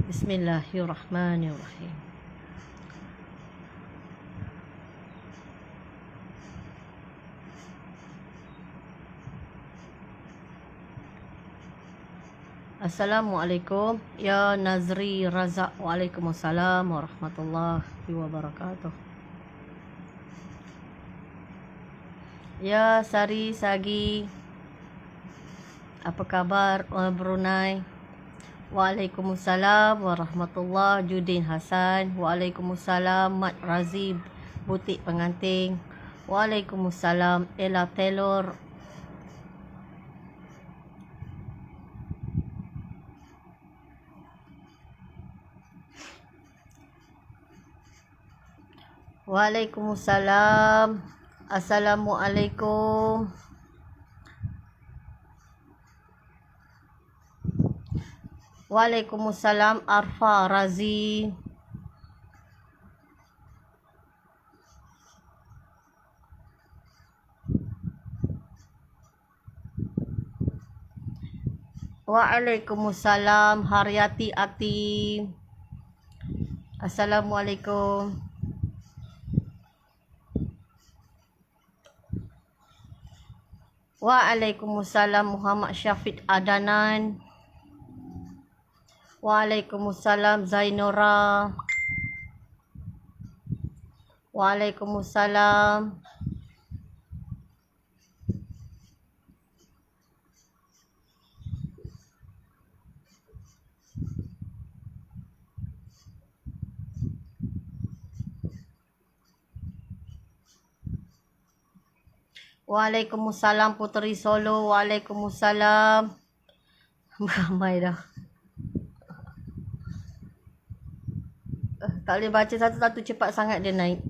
Bismillahirrahmanirrahim. Assalamualaikum ya Nazri Razak. Waalaikumsalam warahmatullahi wabarakatuh. Ya Sari Sagi, apa kabar Brunei? Waalaikumsalam warahmatullahi. Judin Hasan. Waalaikumsalam. Mat Razi Butik Pengantin. Waalaikumsalam. Ella Taylor. Waalaikumsalam. Assalamualaikum. Waalaikumsalam Arfa Razi. Waalaikumsalam Haryati Ati. Assalamualaikum. Waalaikumsalam Muhammad Syafiq Adanan. Waalaikumsalam Zainora. Waalaikumsalam. Waalaikumsalam Puteri Solo. Waalaikumsalam. Ramai dah. Tak boleh baca satu-satu, cepat sangat dia naik.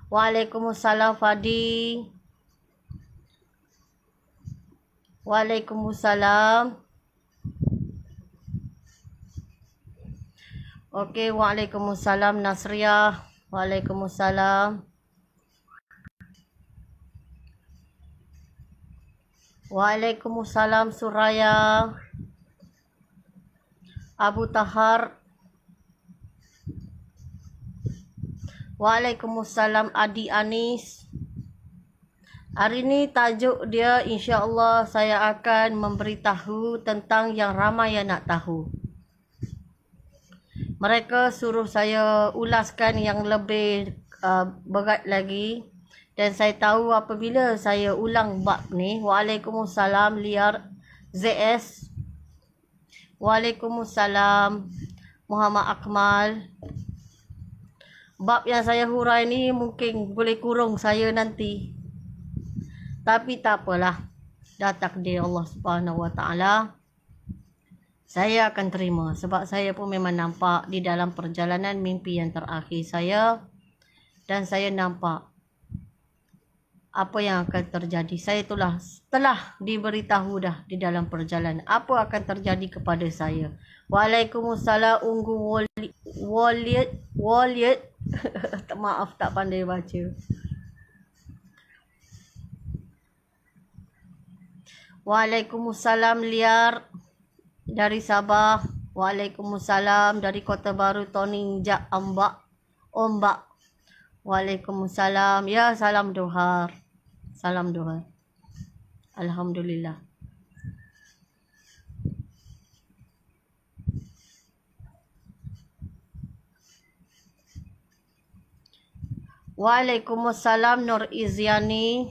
Waalaikumsalam Fadi. Waalaikumsalam. Okey, waalaikumsalam Nasriah. Waalaikumsalam. Waalaikumsalam Suraya. Abu Tahar. Waalaikumsalam Adi Anis. Hari ni tajuk dia, insya-Allah saya akan memberitahu tentang yang ramai yang nak tahu. Mereka suruh saya ulaskan yang lebih berat lagi, dan saya tahu apabila saya ulang bab ni. Waalaikumsalam Liar ZS. Waalaikumsalam Muhammad Akmal. Bab yang saya hurai ni mungkin boleh kurung saya nanti. Tapi tak apalah. Dah takdir Allah Subhanahu Wa Taala. Saya akan terima sebab saya pun memang nampak di dalam perjalanan mimpi yang terakhir saya, dan saya nampak apa yang akan terjadi. Saya telah diberitahu dah di dalam perjalanan apa akan terjadi kepada saya. Waalaikumsalam Unggu Waliat. Maaf, tak pandai baca. Waalaikumsalam Liar dari Sabah. Waalaikumsalam dari Kota Baru Tony Jak Ombak. Waalaikumsalam. Ya, salam Dohar. Salam Dohar. Alhamdulillah. Waalaikumsalam Nur Izyani.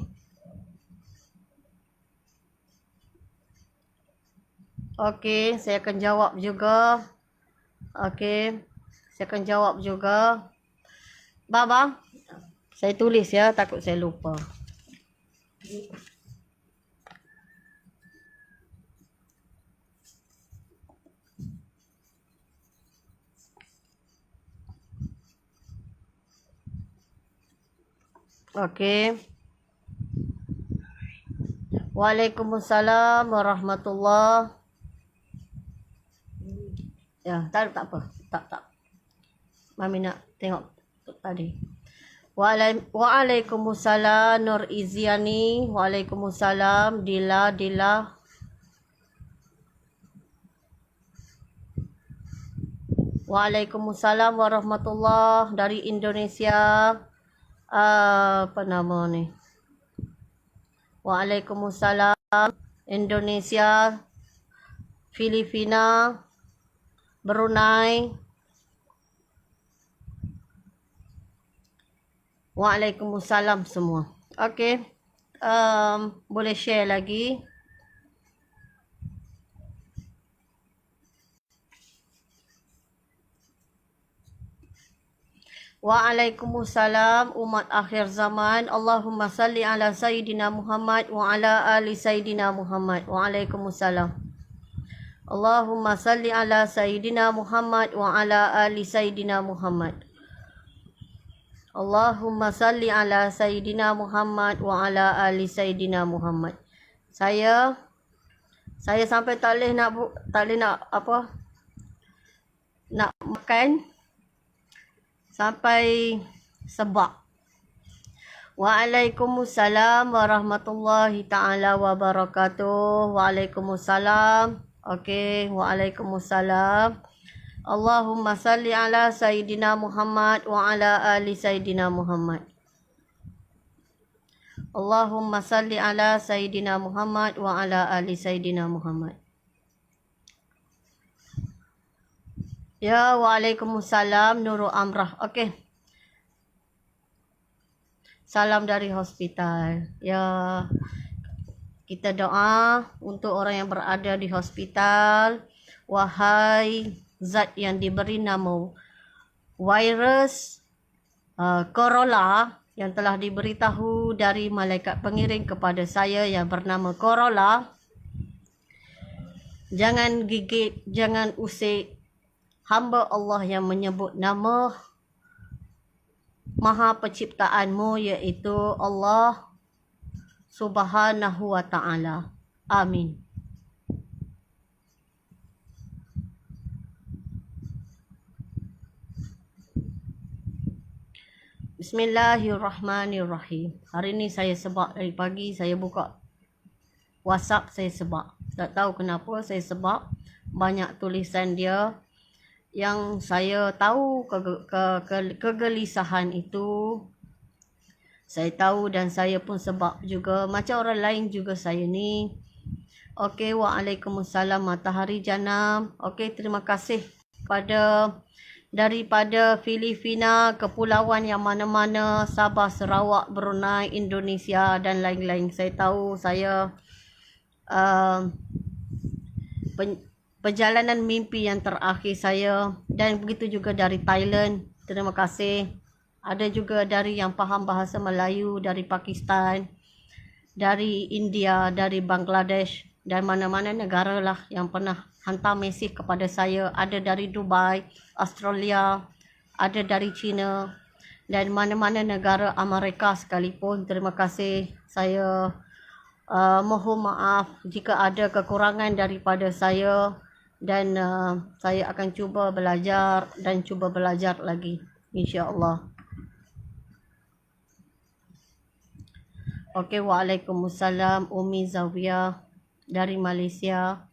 Okey, saya akan jawab juga. Okey, saya akan jawab juga. Bang, saya tulis ya, takut saya lupa. Okey. Waalaikumsalam warahmatullahi. Ya, tak apa. Tak. Mami nak tengok tadi. Waalaikumsalam Nur Izyani. Waalaikumsalam Dila. Waalaikumsalam warahmatullah dari Indonesia. Apa nama ni? Waalaikumsalam Indonesia, Filipina, Brunei. Waalaikumsalam semua. Okey. Boleh share lagi. Waalaikumsalam umat akhir zaman. Allahumma salli ala Sayyidina Muhammad wa ala ali Sayyidina Muhammad. Waalaikumsalam. Allahumma salli ala Sayyidina Muhammad wa ala ali Sayyidina Muhammad. Allahumma salli ala Sayyidina Muhammad wa ala ali Sayyidina Muhammad. Saya sampai tak boleh nak nak makan sampai sebab. Waalaikumsalam warahmatullahi taala wabarakatuh. Waalaikumsalam. Okey, waalaikumsalam. Allahumma salli ala Sayyidina Muhammad wa ala ali Sayyidina Muhammad. Allahumma salli ala Sayyidina Muhammad wa ala ali Sayyidina Muhammad. Ya, waalaikumsalam Nurul Amrah. Okey. Salam dari hospital. Ya, kita doa untuk orang yang berada di hospital. Wahai zat yang diberi nama virus corona yang telah diberitahu dari malaikat pengiring kepada saya yang bernama corona. Jangan gigit, jangan usik hamba Allah yang menyebut nama Maha Penciptaanmu, iaitu Allah Subhanahu wa Ta'ala. Amin. Bismillahirrahmanirrahim. Hari ni saya sebab dari pagi saya buka WhatsApp, saya sebab. Tak tahu kenapa saya sebab. Banyak tulisan dia yang saya tahu kegelisahan itu. Saya tahu dan saya pun sebab juga. Macam orang lain juga saya ni. Okey, waalaikumsalam matahari janam. Okey, terima kasih daripada Filipina, kepulauan yang mana-mana, Sabah, Sarawak, Brunei, Indonesia dan lain-lain. Saya tahu saya perjalanan mimpi yang terakhir saya, dan begitu juga dari Thailand. Terima kasih. Ada juga dari yang faham bahasa Melayu, dari Pakistan, dari India, dari Bangladesh dan mana-mana negara lah yang pernah hantar mesej kepada saya. Ada dari Dubai, Australia, ada dari China dan mana-mana negara Amerika sekalipun. Terima kasih. Saya mohon maaf jika ada kekurangan daripada saya. Dan saya akan cuba belajar dan cuba belajar lagi, insya-Allah. Okey, waalaikumsalam Umi Zawiyah dari Malaysia.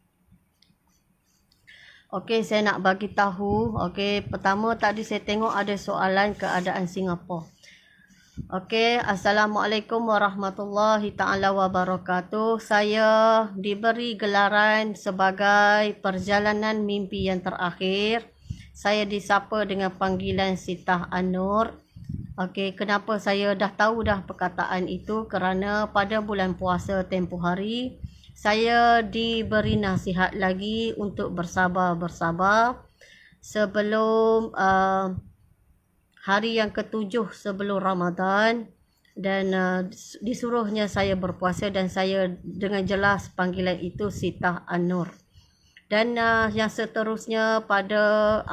Okey, saya nak bagi tahu. Okey, pertama tadi saya tengok ada soalan keadaan Singapura. Okey, Assalamualaikum warahmatullahi taala wabarakatuh. Saya diberi gelaran sebagai perjalanan mimpi yang terakhir. Saya disapa dengan panggilan Sitah An-Nur. Okey, kenapa saya dah tahu dah perkataan itu? Kerana pada bulan puasa tempoh hari, saya diberi nasihat lagi untuk bersabar sebelum hari yang ke-7 sebelum Ramadan, dan disuruhnya saya berpuasa, dan saya dengan jelas panggilan itu Sitah An-Nur. Dan yang seterusnya pada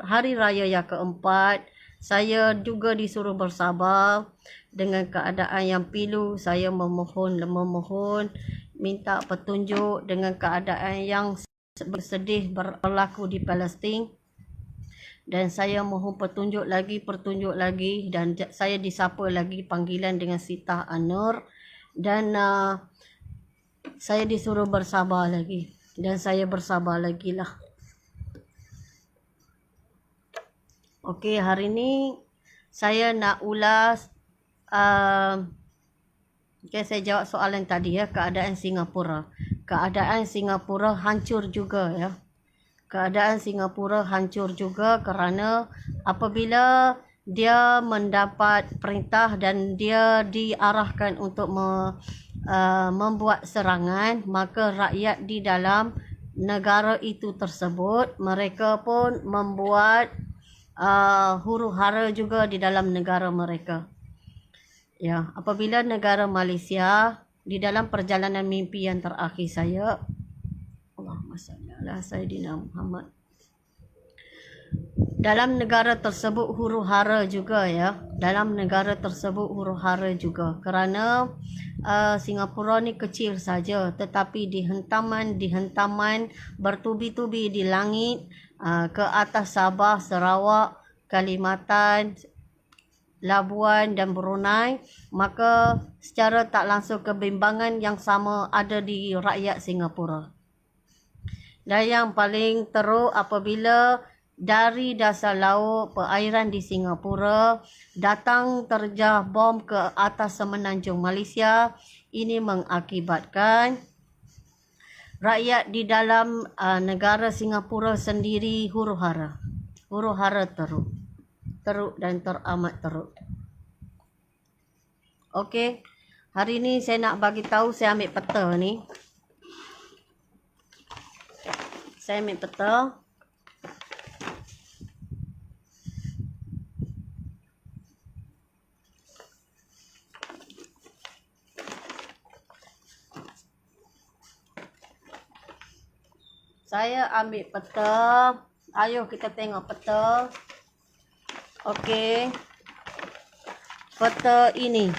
hari raya yang keempat, saya juga disuruh bersabar dengan keadaan yang pilu. Saya memohon minta petunjuk dengan keadaan yang bersedih berlaku di Palestin. Dan saya mohon petunjuk lagi, dan saya disapa lagi panggilan dengan Sitah An-Nur, dan saya disuruh bersabar lagi, dan saya bersabar lagi lah. Okey, hari ni saya nak ulas saya jawab soalan tadi ya, keadaan Singapura. Keadaan Singapura hancur juga ya. Keadaan Singapura hancur juga kerana apabila dia mendapat perintah dan dia diarahkan untuk membuat serangan, maka rakyat di dalam negara itu tersebut mereka pun membuat huru-hara juga di dalam negara mereka. Ya, apabila negara Malaysia di dalam perjalanan mimpi yang terakhir saya, Allahumma salli ala Sayyidina Muhammad. Dalam negara tersebut huru-hara juga ya. Dalam negara tersebut huru-hara juga kerana Singapura ni kecil saja, tetapi di hentaman bertubi-tubi di langit ke atas Sabah, Sarawak, Kalimantan, Labuan dan Brunei, maka secara tak langsung kebimbangan yang sama ada di rakyat Singapura. Dan yang paling teruk apabila dari dasar laut perairan di Singapura datang terjah bom ke atas semenanjung Malaysia, ini mengakibatkan rakyat di dalam negara Singapura sendiri huru-hara. Huru-hara teruk dan teramat teruk. Okey, hari ni saya nak bagi tahu, saya ambil peta ni. Saya ambil peta. Saya ambil peta. Ayo kita tengok peta. Okey. Peta ini.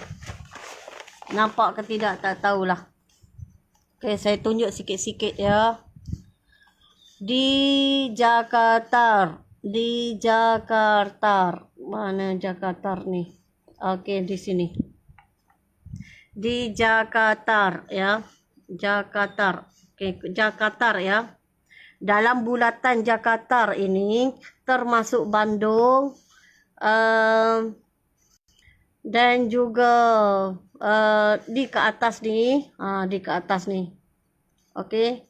Nampak ke tidak? Tak tahulah. Okey, saya tunjuk sikit-sikit ya. Di Jakarta. Mana Jakarta ni? Okey, di sini. Di Jakarta ya. Jakarta. Okey, Jakarta ya. Dalam bulatan Jakarta ini termasuk Bandung, dan juga di ke atas ni, okey,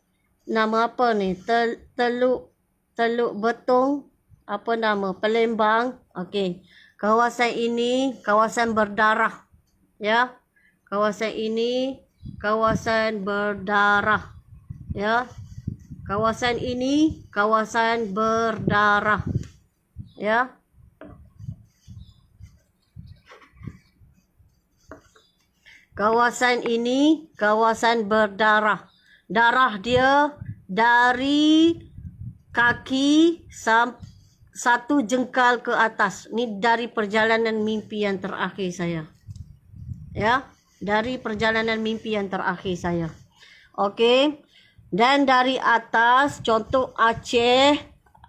nama apa ni, Teluk Betong, apa nama, Palembang. Okey, kawasan ini kawasan berdarah ya. Kawasan ini kawasan berdarah ya. Kawasan ini kawasan berdarah ya. Kawasan ini kawasan berdarah. Darah dia dari kaki satu jengkal ke atas. Ni dari perjalanan mimpi yang terakhir saya. Ya, dari perjalanan mimpi yang terakhir saya. Okey. Dan dari atas contoh Aceh,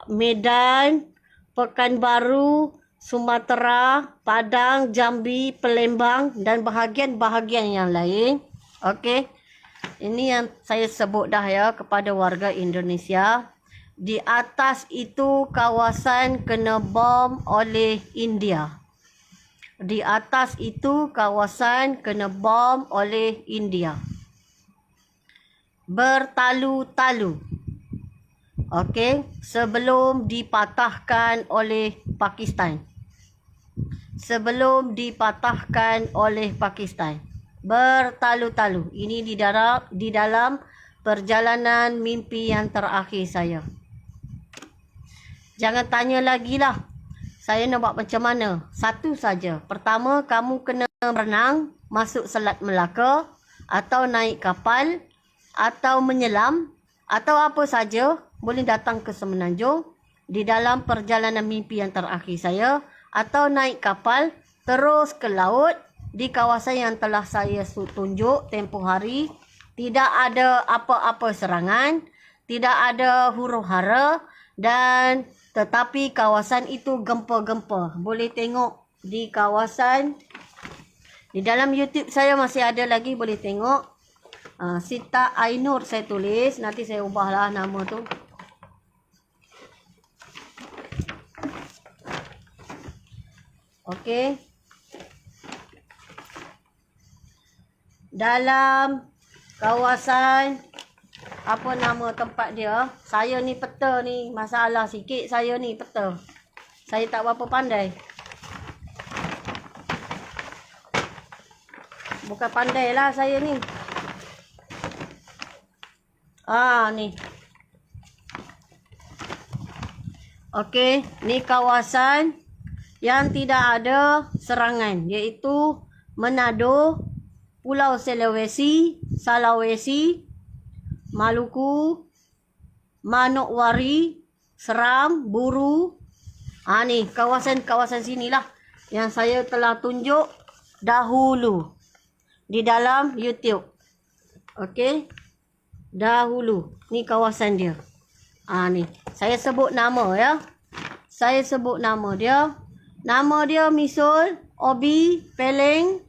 Medan, Pekanbaru, Sumatera, Padang, Jambi, Palembang dan bahagian-bahagian yang lain. Okey. Ini yang saya sebut dah ya kepada warga Indonesia. Di atas itu kawasan kena bom oleh India. Di atas itu kawasan kena bom oleh India. Bertalu-talu. Okey, sebelum dipatahkan oleh Pakistan. Sebelum dipatahkan oleh Pakistan. Bertalu-talu. Ini di dalam perjalanan mimpi yang terakhir saya. Jangan tanya lagi lah. Saya nak buat macam mana? Satu saja. Pertama, kamu kena berenang, masuk Selat Melaka, atau naik kapal, atau menyelam, atau apa saja boleh datang ke Semenanjung di dalam perjalanan mimpi yang terakhir saya, atau naik kapal terus ke laut di kawasan yang telah saya tunjuk tempoh hari. Tidak ada apa-apa serangan, tidak ada huru-hara, dan tetapi kawasan itu gempa-gempa. Boleh tengok di kawasan, di dalam YouTube saya masih ada lagi, boleh tengok. Sita Ainur saya tulis, nanti saya ubahlah nama tu. Okey. Dalam kawasan, apa nama tempat dia? Saya ni peta ni masalah sikit, saya ni peta. Saya tak berapa pandai. Bukan pandai lah saya ni. Ni. Okey, ni kawasan yang tidak ada serangan, iaitu Manado, Pulau Sulawesi, Maluku, Manokwari, Seram, Buru. Ni kawasan-kawasan sinilah yang saya telah tunjuk dahulu di dalam YouTube. Okey. Dahulu. Ni kawasan dia. Ni. Saya sebut nama ya. Saya sebut nama dia. Nama dia Misul, Obi, Peleng,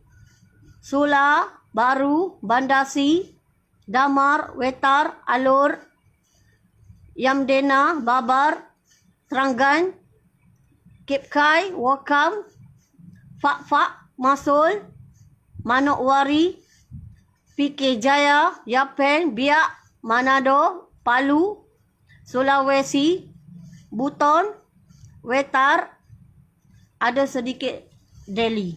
Sula, Baru, Bandasi, Damar, Wetar, Alur, Yamdena, Babar, Terangan, Kipkai, Wakam, Fak, Masul, Manokwari, PK Jaya, Yapeng, Biak, Manado, Palu, Sulawesi, Buton, Wetar, ada sedikit Delhi.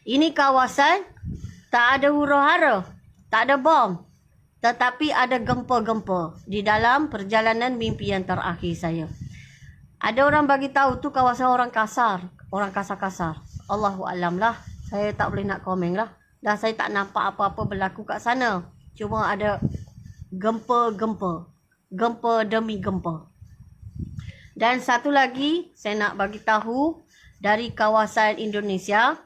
Ini kawasan tak ada huru-hara, tak ada bom, tetapi ada gempa-gempa di dalam perjalanan mimpi yang terakhir saya. Ada orang bagi tahu tu kawasan orang kasar, orang kasar-kasar. Allahu alam lah. Saya tak boleh nak komen lah. Dan saya tak nampak apa-apa berlaku kat sana. Cuma ada gempa-gempa. Gempa demi gempa. Dan satu lagi saya nak bagi tahu dari kawasan Indonesia.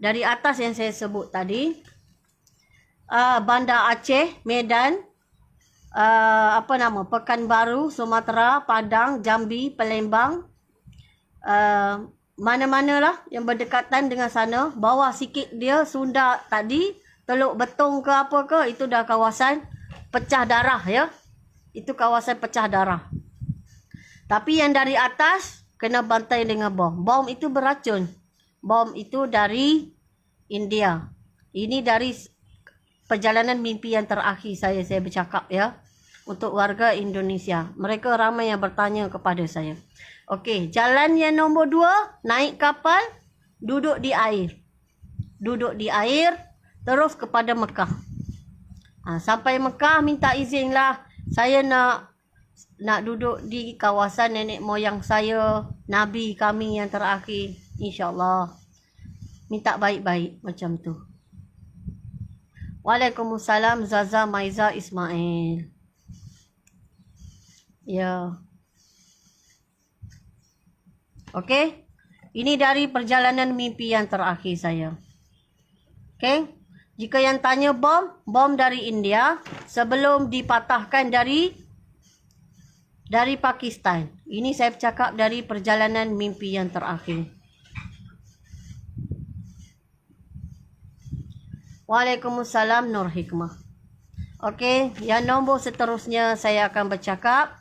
Dari atas yang saya sebut tadi. Bandar Aceh, Medan, Pekanbaru, Sumatera, Padang, Jambi, Palembang, mana-manalah yang berdekatan dengan sana. Bawah sikit dia Sunda tadi, Teluk Betong ke apa ke, itu dah kawasan pecah darah ya. Itu kawasan pecah darah. Tapi yang dari atas kena bantai dengan bom. Bom itu beracun. Bom itu dari India. Ini dari perjalanan mimpi yang terakhir saya bercakap ya. Untuk warga Indonesia. Mereka ramai yang bertanya kepada saya. Okey, jalan yang nombor 2, naik kapal, duduk di air. Duduk di air, terus kepada Mekah. Sampai Mekah minta izin lah. Saya nak duduk di kawasan nenek moyang saya, Nabi kami yang terakhir. InsyaAllah. Minta baik-baik macam tu. Waalaikumsalam Zaza Maiza Ismail. Ya. Okey. Ini dari perjalanan mimpi yang terakhir saya. Okey. Jika yang tanya bom dari India sebelum dipatahkan dari Pakistan. Ini saya bercakap dari perjalanan mimpi yang terakhir. Waalaikumsalam Nur Hikmah. Okey, yang nombor seterusnya saya akan bercakap.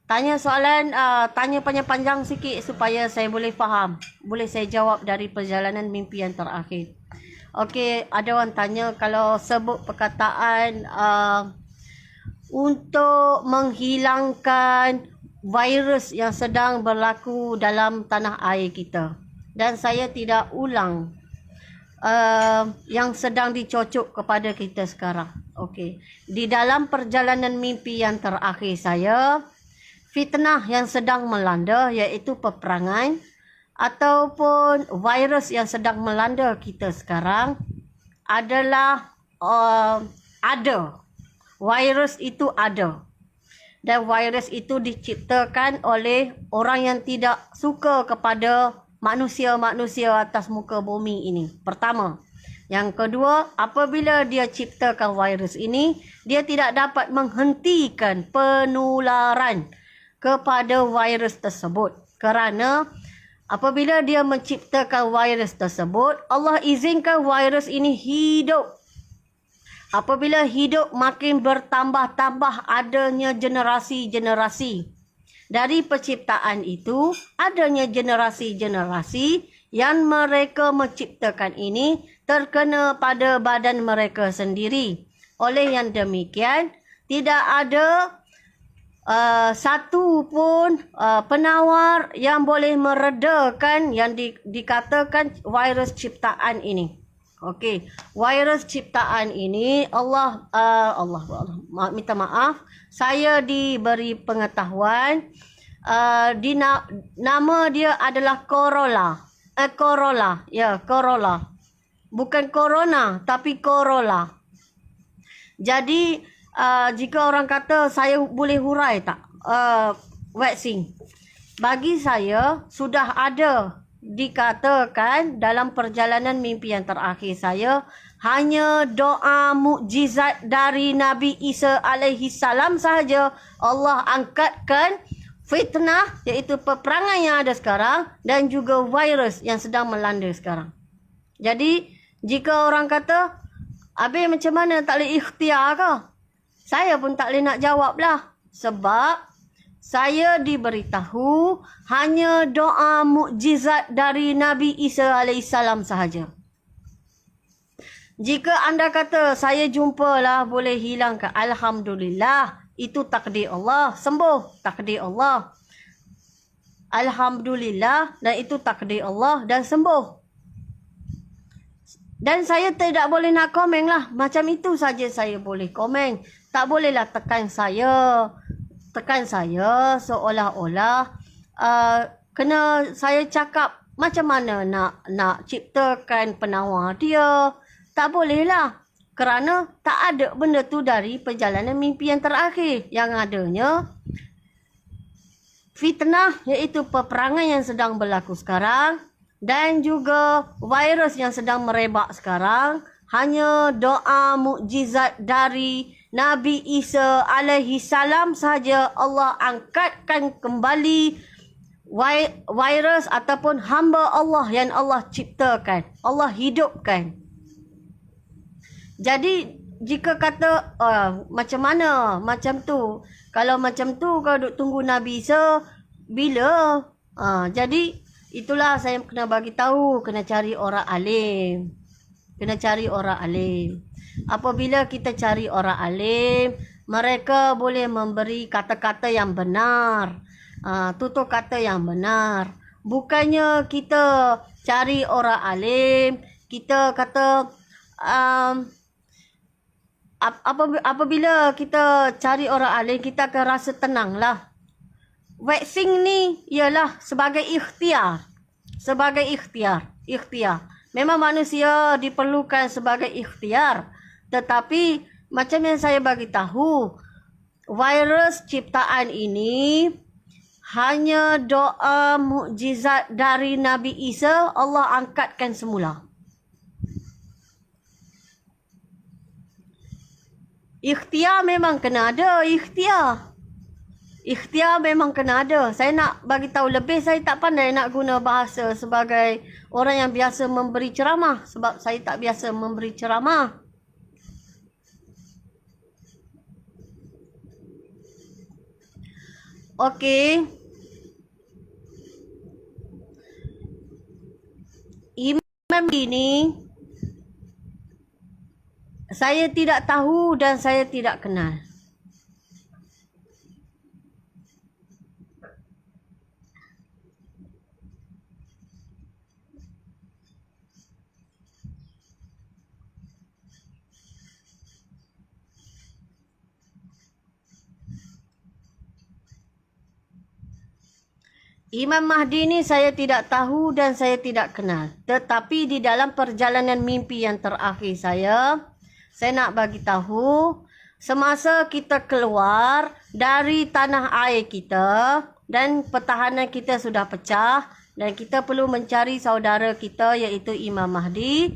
Tanya soalan, tanya panjang-panjang sikit supaya saya boleh faham. Boleh saya jawab dari perjalanan mimpi yang terakhir. Okey, ada orang tanya kalau sebut perkataan untuk menghilangkan virus yang sedang berlaku dalam tanah air kita. Dan saya tidak ulang yang sedang dicocok kepada kita sekarang. Okey. Di dalam perjalanan mimpi yang terakhir saya, fitnah yang sedang melanda iaitu peperangan ataupun virus yang sedang melanda kita sekarang adalah ada. Virus itu ada. Dan virus itu diciptakan oleh orang yang tidak suka kepada manusia-manusia atas muka bumi ini. Pertama. Yang kedua, apabila dia ciptakan virus ini, dia tidak dapat menghentikan penularan kepada virus tersebut. Kerana apabila dia menciptakan virus tersebut, Allah izinkan virus ini hidup. Apabila hidup makin bertambah-tambah adanya generasi-generasi. dari penciptaan itu adanya generasi-generasi yang mereka menciptakan ini terkena pada badan mereka sendiri. Oleh yang demikian, tidak ada satu pun penawar yang boleh meredakan yang dikatakan virus ciptaan ini. Okey, virus ciptaan ini Allah minta maaf, saya diberi pengetahuan nama dia adalah Corolla. Corolla, ya, Corolla. Bukan corona tapi Corolla. Jadi jika orang kata saya boleh hurai tak vaksin, bagi saya sudah ada dikatakan dalam perjalanan mimpi yang terakhir saya, hanya doa mukjizat dari Nabi Isa alaihi salam sahaja Allah angkatkan fitnah, iaitu peperangan yang ada sekarang, dan juga virus yang sedang melanda sekarang. Jadi jika orang kata, habis macam mana tak boleh ikhtiar ke? Saya pun tak boleh nak jawab lah. Sebab saya diberitahu hanya doa mukjizat dari Nabi Isa AS sahaja. Jika anda kata saya jumpalah boleh hilangkan, Alhamdulillah, itu takdir Allah. Sembuh, takdir Allah. Alhamdulillah, dan itu takdir Allah dan sembuh. Dan saya tidak boleh nak komen lah. Macam itu saja saya boleh komen. Tak bolehlah tekan saya seolah-olah kena saya cakap macam mana nak ciptakan penawar dia. Tak bolehlah. Kerana tak ada benda tu dari perjalanan mimpi yang terakhir. Yang adanya fitnah, iaitu peperangan yang sedang berlaku sekarang, dan juga virus yang sedang merebak sekarang, hanya doa mukjizat dari Nabi Isa alaihi salam sahaja Allah angkatkan kembali virus ataupun hamba Allah yang Allah ciptakan, Allah hidupkan. Jadi jika kata macam mana macam tu, kalau macam tu kau duk tunggu Nabi Isa bila? Jadi itulah saya kena bagi tahu, kena cari orang alim. Kena cari orang alim. Apabila kita cari orang alim, mereka boleh memberi kata-kata yang benar. Tutur kata yang benar. Bukannya kita cari orang alim, kita kata apabila kita cari orang alim, kita akan rasa tenang lah. Vaksin ni ialah sebagai ikhtiar. Sebagai ikhtiar. Memang manusia diperlukan sebagai ikhtiar. Tetapi macam yang saya bagi tahu, virus ciptaan ini hanya doa mukjizat dari Nabi Isa Allah angkatkan semula. Ikhtiar memang kena ada, ikhtiar memang kena ada. Saya nak bagi tahu lebih, saya tak pandai nak guna bahasa sebagai orang yang biasa memberi ceramah. Sebab saya tak biasa memberi ceramah. Okey. Imam ini saya tidak tahu dan saya tidak kenal. Imam Mahdi ni saya tidak tahu dan saya tidak kenal. Tetapi di dalam perjalanan mimpi yang terakhir saya nak bagi tahu, semasa kita keluar dari tanah air kita dan pertahanan kita sudah pecah dan kita perlu mencari saudara kita iaitu Imam Mahdi.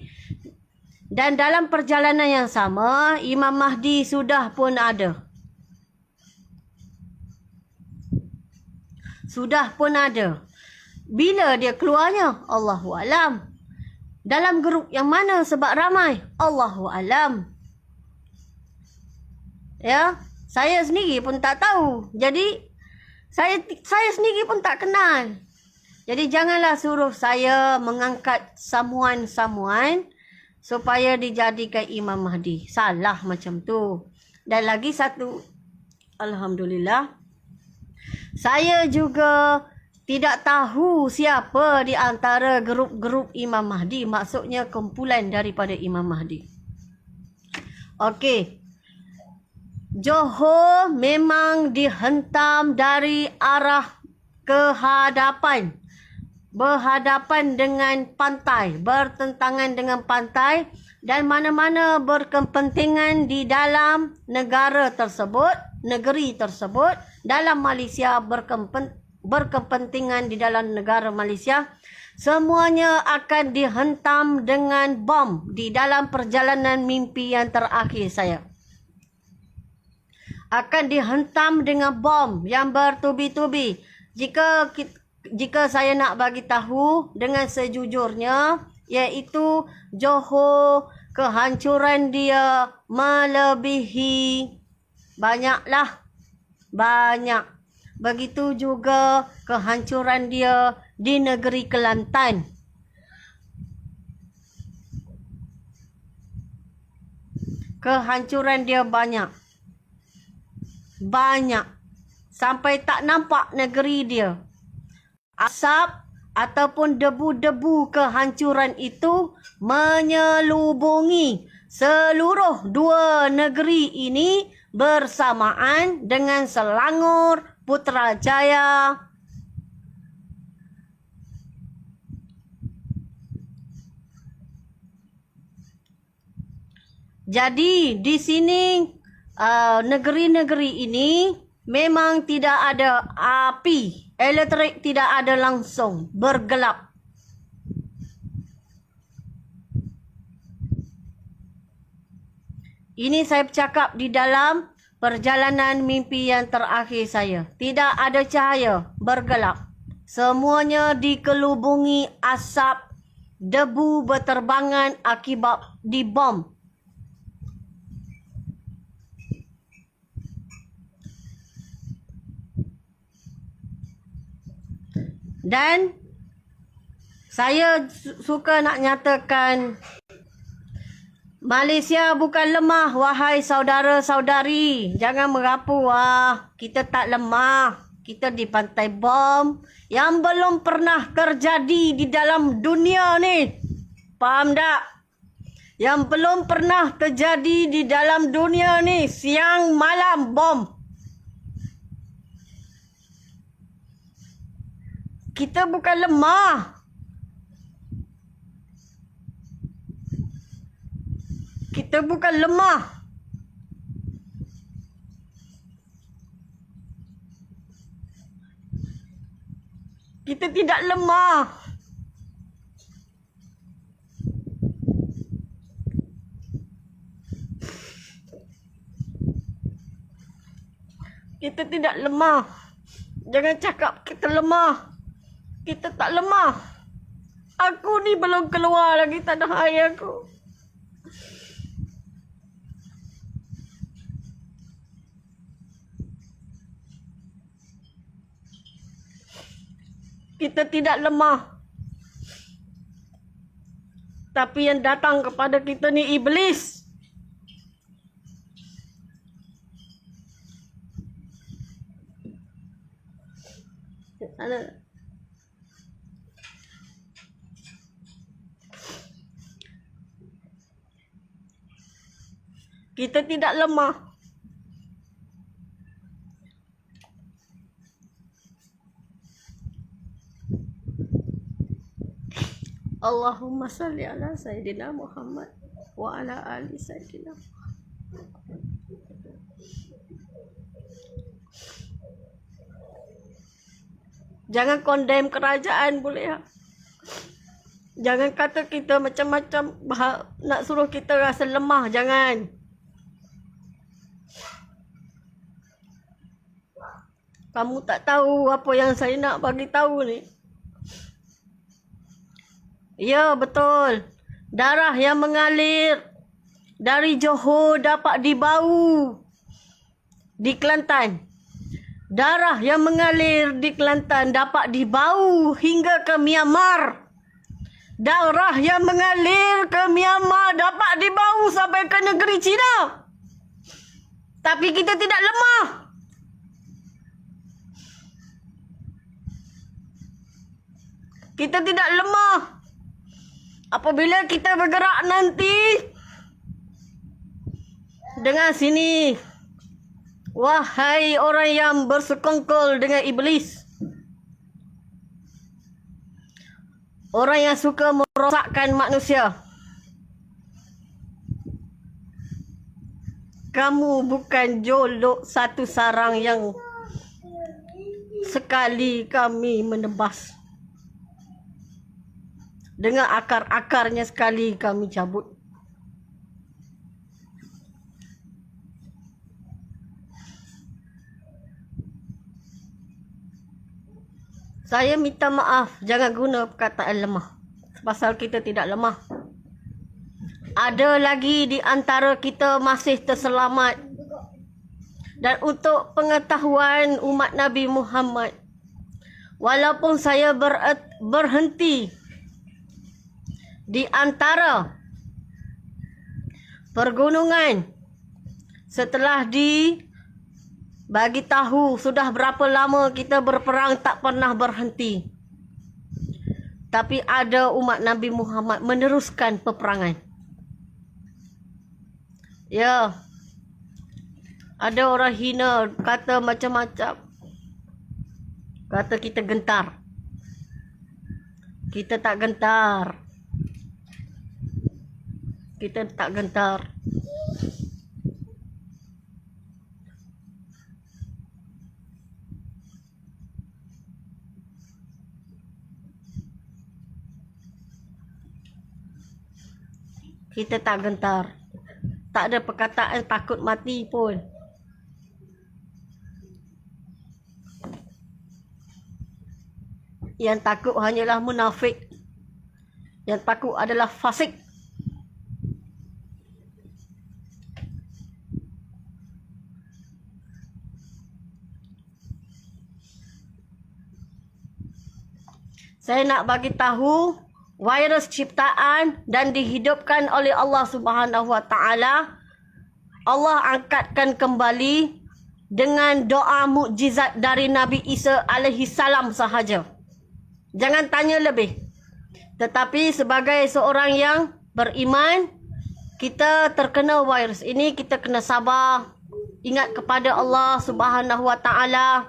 Dan dalam perjalanan yang sama, Imam Mahdi sudah pun ada. Bila dia keluarnya? Allahu alam. Dalam grup yang mana sebab ramai? Allahu alam. Ya, saya sendiri pun tak tahu. Jadi Saya sendiri pun tak kenal. Jadi janganlah suruh saya mengangkat samuan-samuan supaya dijadikan Imam Mahdi. Salah macam tu. Dan lagi satu, alhamdulillah, saya juga tidak tahu siapa di antara grup-grup Imam Mahdi. Maksudnya kumpulan daripada Imam Mahdi. Okey. Johor memang dihentam dari arah kehadapan. Berhadapan dengan pantai. Bertentangan dengan pantai. Dan mana-mana berkepentingan di dalam negara tersebut. Negeri tersebut. Dalam Malaysia berkepentingan di dalam negara Malaysia, semuanya akan dihentam dengan bom di dalam perjalanan mimpi yang terakhir saya. Akan dihentam dengan bom yang bertubi-tubi. Jika saya nak bagi tahu dengan sejujurnya, iaitu Johor kehancuran dia melebihi banyak. Begitu juga kehancuran dia di negeri Kelantan. Kehancuran dia banyak. Sampai tak nampak negeri dia. Asap ataupun debu-debu kehancuran itu menyelubungi seluruh dua negeri ini bersamaan dengan Selangor, Putrajaya. Jadi di sini negeri-negeri ini memang tidak ada api, elektrik tidak ada langsung, bergelap. Ini saya bercakap di dalam perjalanan mimpi yang terakhir saya. Tidak ada cahaya, bergelap. Semuanya dikelubungi asap, debu berterbangan akibat dibom. Dan saya suka nak nyatakan, Malaysia bukan lemah, wahai saudara-saudari. Jangan merapu, kita tak lemah. Kita di pantai bom yang belum pernah terjadi di dalam dunia ni. Faham tak? Yang belum pernah terjadi di dalam dunia ni. Siang malam bom. Kita bukan lemah. Kita bukan lemah. Kita tidak lemah. Kita tidak lemah. Jangan cakap kita lemah. Kita tak lemah. Aku ni belum keluar lagi tanah air aku. Kita tidak lemah. Tapi yang datang kepada kita ni iblis. Kita tidak lemah. Allahumma salli ala Sayyidina Muhammad wa ala ali Sayyidina Muhammad. Jangan condemn kerajaan, boleh ya? Jangan kata kita macam-macam, nak suruh kita rasa lemah, jangan. Kamu tak tahu apa yang saya nak bagi tahu ni. Ya, betul. Darah yang mengalir dari Johor dapat dibau di Kelantan. Darah yang mengalir di Kelantan dapat dibau hingga ke Myanmar. Darah yang mengalir ke Myanmar dapat dibau sampai ke negeri China. Tapi kita tidak lemah. Kita tidak lemah. Apabila kita bergerak nanti dengan sini, wahai orang yang bersekongkol dengan iblis, orang yang suka merosakkan manusia, kamu bukan jolok satu sarang yang sekali kami menebas. Dengan akar-akarnya sekali kami cabut. Saya minta maaf, jangan guna perkataan lemah. Pasal kita tidak lemah. Ada lagi di antara kita masih terselamat. Dan untuk pengetahuan umat Nabi Muhammad, walaupun saya berhenti di antara pergunungan setelah bagi tahu sudah berapa lama kita berperang tak pernah berhenti. Tapi ada umat Nabi Muhammad meneruskan peperangan. Ya. Ada orang hina, kata macam-macam. Kata kita gentar. Kita tak gentar. Kita tak gentar. Kita tak gentar. Tak ada perkataan takut mati pun. Yang takut hanyalah munafik. Yang takut adalah fasik. Saya nak bagi tahu virus ciptaan dan dihidupkan oleh Allah Subhanahu Wa Taala. Allah angkatkan kembali dengan doa mukjizat dari Nabi Isa alaihi salam sahaja. Jangan tanya lebih. Tetapi sebagai seorang yang beriman, kita terkena virus ini, kita kena sabar. Ingat kepada Allah Subhanahu Wa Taala.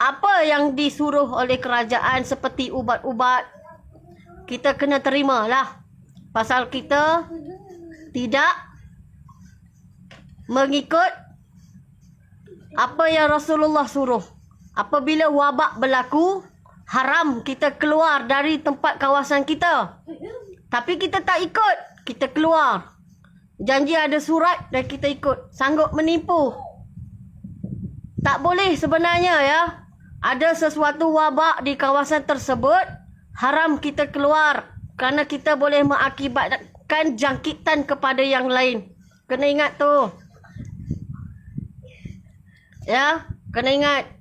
Apa yang disuruh oleh kerajaan seperti ubat-ubat, kita kena terimalah. Pasal kita tidak mengikut apa yang Rasulullah suruh. Apabila wabak berlaku, haram kita keluar dari tempat kawasan kita. Tapi kita tak ikut, kita keluar. Janji ada surat dan kita ikut. Sanggup menipu. Tak boleh sebenarnya ya. Ada sesuatu wabak di kawasan tersebut, haram kita keluar. Kerana kita boleh mengakibatkan jangkitan kepada yang lain. Kena ingat tu. Ya, kena ingat.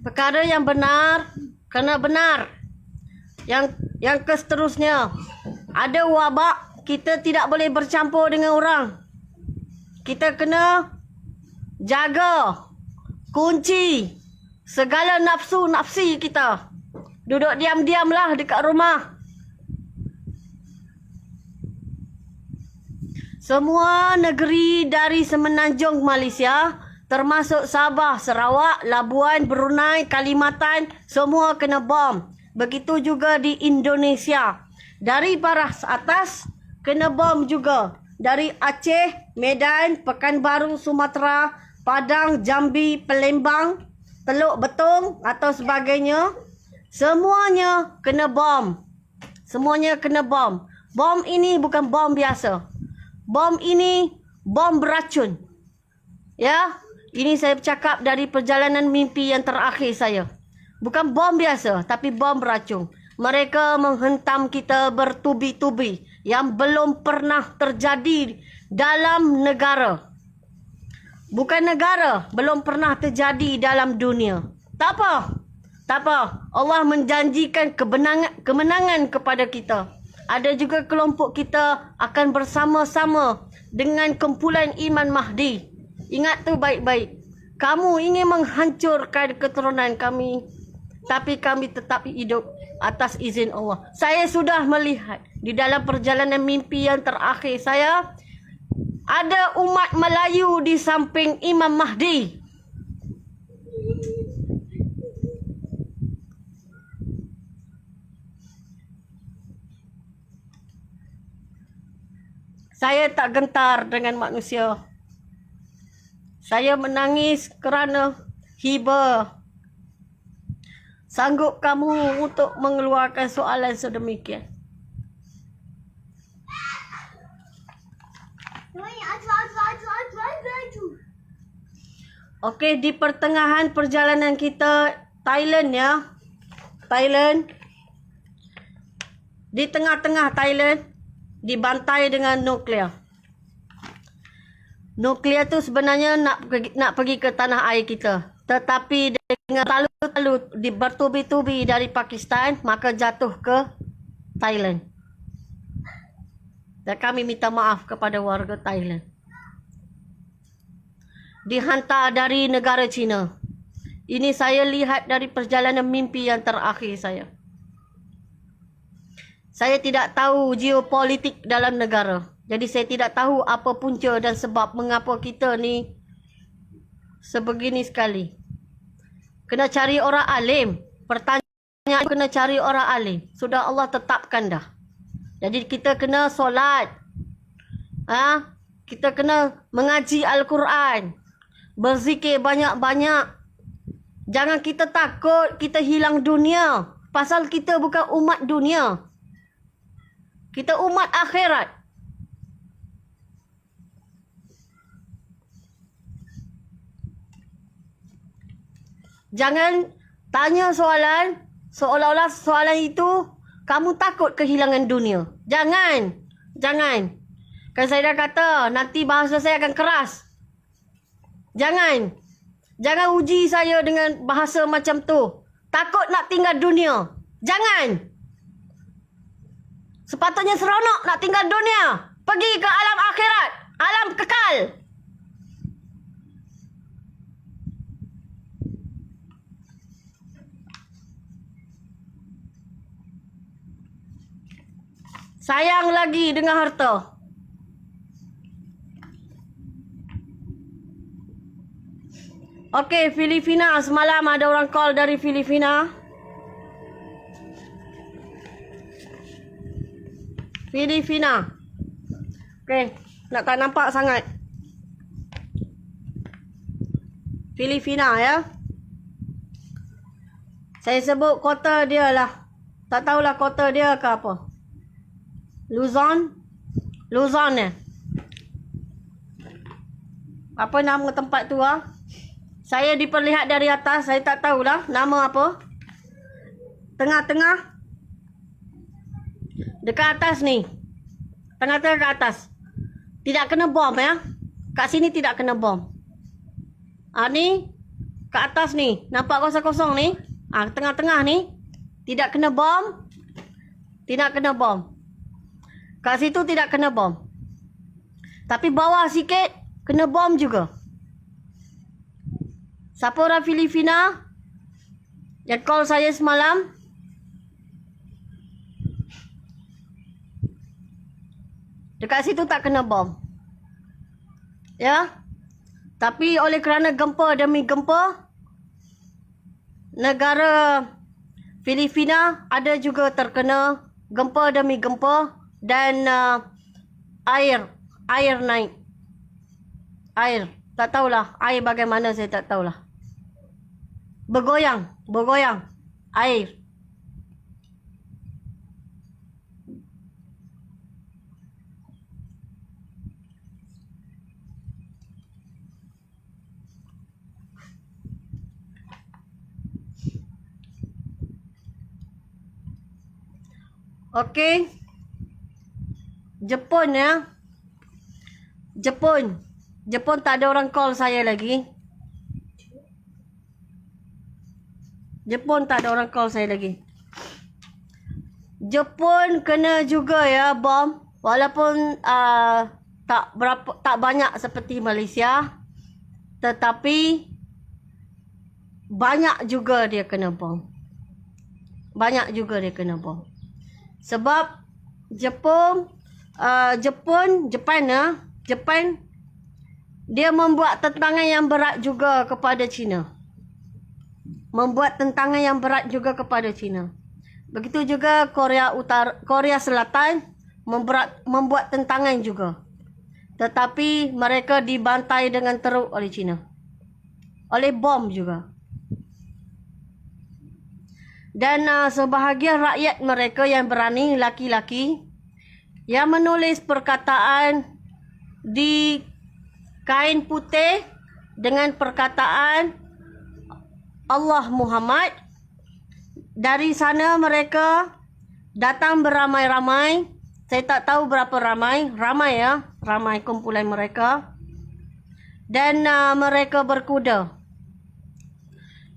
Perkara yang benar, kena benar. Yang seterusnya, ada wabak, kita tidak boleh bercampur dengan orang. Kita kena jaga, kunci segala nafsu-nafsi kita. Duduk diam-diamlah dekat rumah. Semua negeri dari semenanjung Malaysia, termasuk Sabah, Sarawak, Labuan, Brunei, Kalimantan, semua kena bom. Begitu juga di Indonesia. Dari paras atas, kena bom juga. Dari Aceh, Medan, Pekanbaru, Sumatera, Padang, Jambi, Palembang, Teluk Betung atau sebagainya, semuanya kena bom. Semuanya kena bom. Bom ini bukan bom biasa. Bom ini bom beracun. Ya, ini saya bercakap dari perjalanan mimpi yang terakhir saya. Bukan bom biasa, tapi bom beracun. Mereka menghentam kita bertubi-tubi yang belum pernah terjadi dalam negara. Bukan negara. Belum pernah terjadi dalam dunia. Tak apa. Tak apa. Allah menjanjikan kemenangan kepada kita. Ada juga kelompok kita akan bersama-sama dengan kumpulan Iman Mahdi. Ingat tu baik-baik. Kamu ingin menghancurkan keturunan kami, tapi kami tetap hidup atas izin Allah. Saya sudah melihat di dalam perjalanan mimpi yang terakhir saya, ada umat Melayu di samping Imam Mahdi. Saya tak gentar dengan manusia. Saya menangis kerana hiba. Sanggup kamu untuk mengeluarkan soalan sedemikian? Okey, di pertengahan perjalanan kita Thailand ya. Thailand. Di tengah-tengah Thailand dibantai dengan nuklear. Nuklear tu sebenarnya nak pergi ke tanah air kita. Tetapi dengan lalu bertubi-tubi dari Pakistan, maka jatuh ke Thailand. Dan kami minta maaf kepada warga Thailand. Dihantar dari negara China. Ini saya lihat dari perjalanan mimpi yang terakhir saya. Saya tidak tahu geopolitik dalam negara. Jadi saya tidak tahu apa punca dan sebab mengapa kita ni sebegini sekali. Kena cari orang alim. Pertanyaan kena cari orang alim. Sudah Allah tetapkan dah. Jadi kita kena solat. Kita kena mengaji Al-Quran. Berzikir banyak-banyak. Jangan kita takut kita hilang dunia. Pasal kita bukan umat dunia. Kita umat akhirat. Jangan tanya soalan seolah-olah soalan itu kamu takut kehilangan dunia. Jangan. Jangan. Kan saya dah kata nanti bahasa saya akan keras. Jangan. Jangan uji saya dengan bahasa macam tu. Takut nak tinggal dunia. Jangan. Sepatutnya seronok nak tinggal dunia. Pergi ke alam akhirat. Alam kekal. Sayang lagi dengan harta. Okey, Filipina. Semalam ada orang call dari Filipina. Filipina. Okey, nak tak nampak sangat. Filipina ya. Saya sebut kota dia lah. Tak tahulah kota dia ke apa. Luzon? Luzon eh? Apa nama tempat tu ah? Saya diperlihat dari atas, saya tak tahulah nama apa. Tengah-tengah. Dekat atas ni. Tengah-tengah ke atas. Tidak kena bom ya. Kat sini tidak kena bom. Ni. Kat atas ni. Nampak kosong-kosong ni. Tengah-tengah ni. Tidak kena bom. Tidak kena bom. Kat situ tidak kena bom. Tapi bawah sikit kena bom juga. Siapa orang Filipina yang call saya semalam? Dekat situ tak kena bom. Ya. Tapi oleh kerana gempa demi gempa, negara Filipina ada juga terkena gempa demi gempa. Dan air naik. Air. Tak tahulah. Air bagaimana saya tak tahulah. Bergoyang. Air. Okey. Jepun ya. Jepun. Jepun tak ada orang call saya lagi. Jepun tak ada orang call saya lagi. Jepun kena juga ya bom. Walaupun tak banyak seperti Malaysia, tetapi banyak juga dia kena bom. Banyak juga dia kena bom. Sebab Jepun dia membuat tentangan yang berat juga kepada China. Membuat tentangan yang berat juga kepada China. Begitu juga Korea Selatan membuat tentangan juga. Tetapi mereka dibantai dengan teruk oleh China. Oleh bom juga. Dan sebahagian rakyat mereka yang berani, laki-laki, yang menulis perkataan di kain putih dengan perkataan Allah Muhammad. Dari sana mereka datang beramai-ramai. Saya tak tahu berapa ramai. Ramai ya. Ramai kumpulan mereka. Dan mereka berkuda.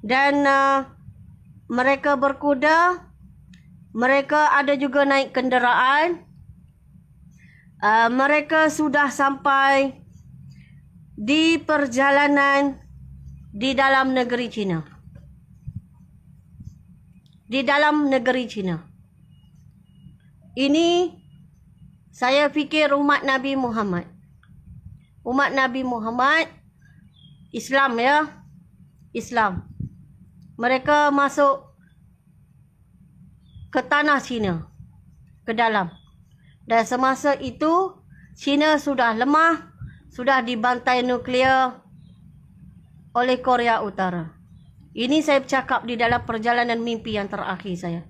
Dan mereka berkuda. Mereka ada juga naik kenderaan. Mereka sudah sampai di perjalanan di dalam negeri China. Di dalam negeri China. Ini saya fikir umat Nabi Muhammad. Umat Nabi Muhammad Islam ya. Islam. Mereka masuk ke tanah China. Ke dalam. Dan semasa itu China sudah lemah. Sudah dibantai nuklear oleh Korea Utara. Ini saya bercakap di dalam perjalanan mimpi yang terakhir saya.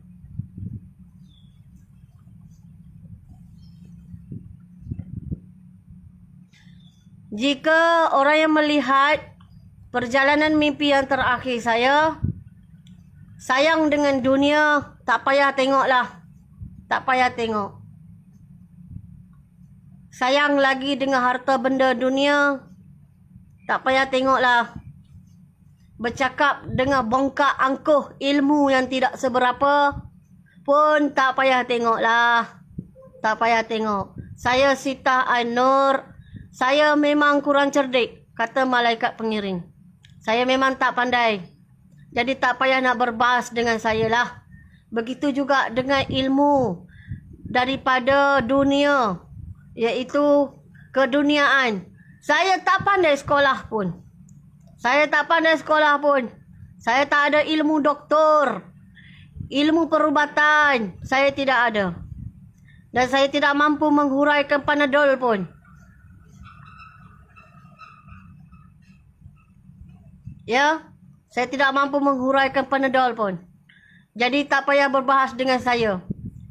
Jika orang yang melihat perjalanan mimpi yang terakhir saya, sayang dengan dunia, tak payah tengoklah. Tak payah tengok. Sayang lagi dengan harta benda dunia, tak payah tengoklah. Bercakap dengan bongkak angkuh ilmu yang tidak seberapa pun tak payah tengoklah. Tak payah tengok. Saya Sita An-Nur. Saya memang kurang cerdik, kata malaikat pengiring. Saya memang tak pandai. Jadi tak payah nak berbahas dengan saya lah. Begitu juga dengan ilmu daripada dunia, iaitu keduniaan. Saya tak pandai sekolah pun. Saya tak pandai sekolah pun. Saya tak ada ilmu doktor. Ilmu perubatan. Saya tidak ada. Dan saya tidak mampu menghuraikan Panadol pun. Ya. Saya tidak mampu menghuraikan Panadol pun. Jadi tak payah berbahas dengan saya.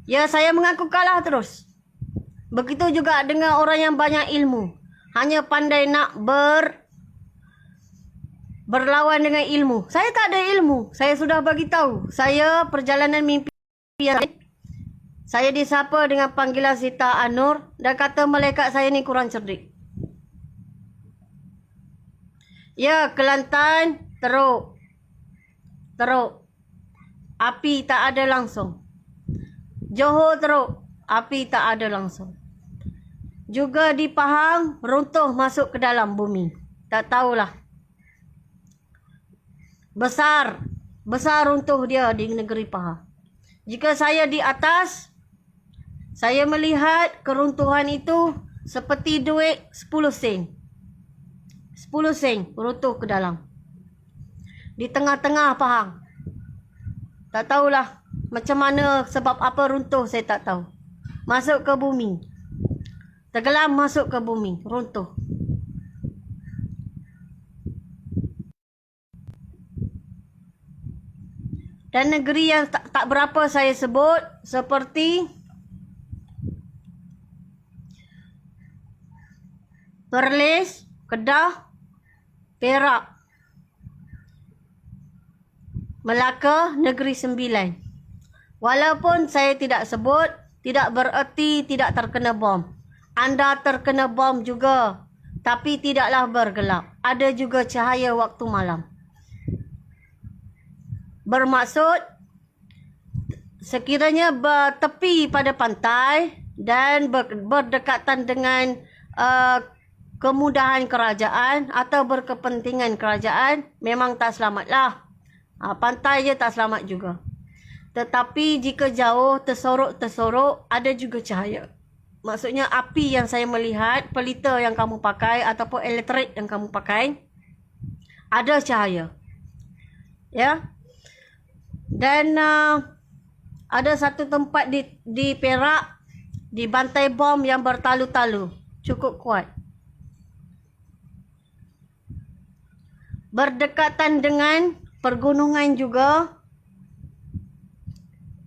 Ya, saya mengaku kalah terus. Begitu juga dengan orang yang banyak ilmu. Hanya pandai nak berlawan dengan ilmu. Saya tak ada ilmu. Saya sudah bagi tahu. Saya perjalanan mimpi. Saya disapa dengan panggilan Sita An-Nur dan kata malaikat saya ni kurang cerdik. Ya, Kelantan teruk. Teruk. Api tak ada langsung. Johor teruk. Api tak ada langsung. Juga di Pahang runtuh masuk ke dalam bumi. Tak tahulah. Besar runtuh dia di negeri Pahang. Jika saya di atas, saya melihat keruntuhan itu seperti duit 10 sen. 10 sen runtuh ke dalam. Di tengah-tengah Pahang. Tak tahulah macam mana, sebab apa runtuh saya tak tahu. Masuk ke bumi. Tenggelam masuk ke bumi, runtuh. Dan negeri yang tak berapa saya sebut seperti Perlis, Kedah, Perak, Melaka, Negeri Sembilan. Walaupun saya tidak sebut, tidak bererti tidak terkena bom. Anda terkena bom juga. tapi tidaklah bergelap. Ada juga cahaya waktu malam. Bermaksud, sekiranya bertepi pada pantai dan berdekatan dengan kemudahan kerajaan atau berkepentingan kerajaan, memang tak selamatlah. Pantai je tak selamat juga. Tetapi jika jauh, tersorok-tersorok, ada juga cahaya. Maksudnya api yang saya melihat, pelita yang kamu pakai ataupun elektrik yang kamu pakai, ada cahaya. Ya. Dan ada satu tempat di Perak, dibantai bom yang bertalu-talu. Cukup kuat. Berdekatan dengan pergunungan juga.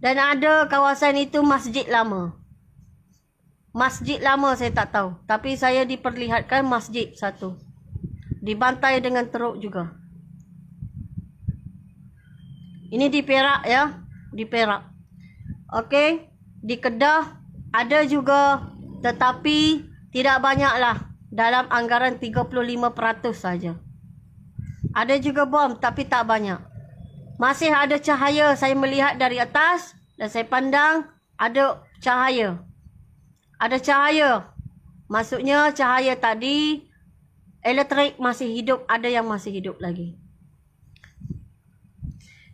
Dan ada kawasan itu masjid lama. Masjid lama saya tak tahu. Tapi saya diperlihatkan masjid satu. Dibantai dengan teruk juga. Ini di Perak ya. Di Perak. Okey. Di Kedah ada juga. Tetapi tidak banyaklah. Dalam anggaran 35% saja. Ada juga bom tapi tak banyak. Masih ada cahaya. Saya melihat dari atas. Dan saya pandang ada cahaya. Ada cahaya. Maksudnya cahaya tadi, elektrik masih hidup, ada yang masih hidup lagi.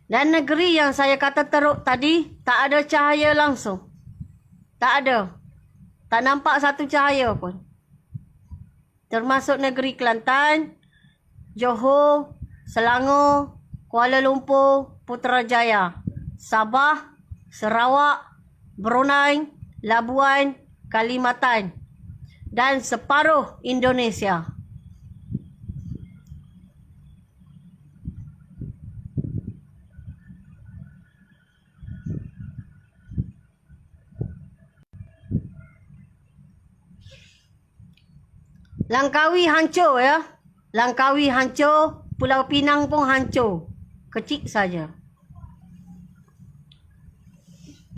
Dan negeri yang saya kata teruk tadi, tak ada cahaya langsung. Tak ada. Tak nampak satu cahaya pun. Termasuk negeri Kelantan, Johor, Selangor, Kuala Lumpur, Putrajaya, Sabah, Sarawak, Brunei, Labuan, Kalimantan dan separuh Indonesia. Langkawi hancur ya. Langkawi hancur, Pulau Pinang pun hancur. Kecil saja.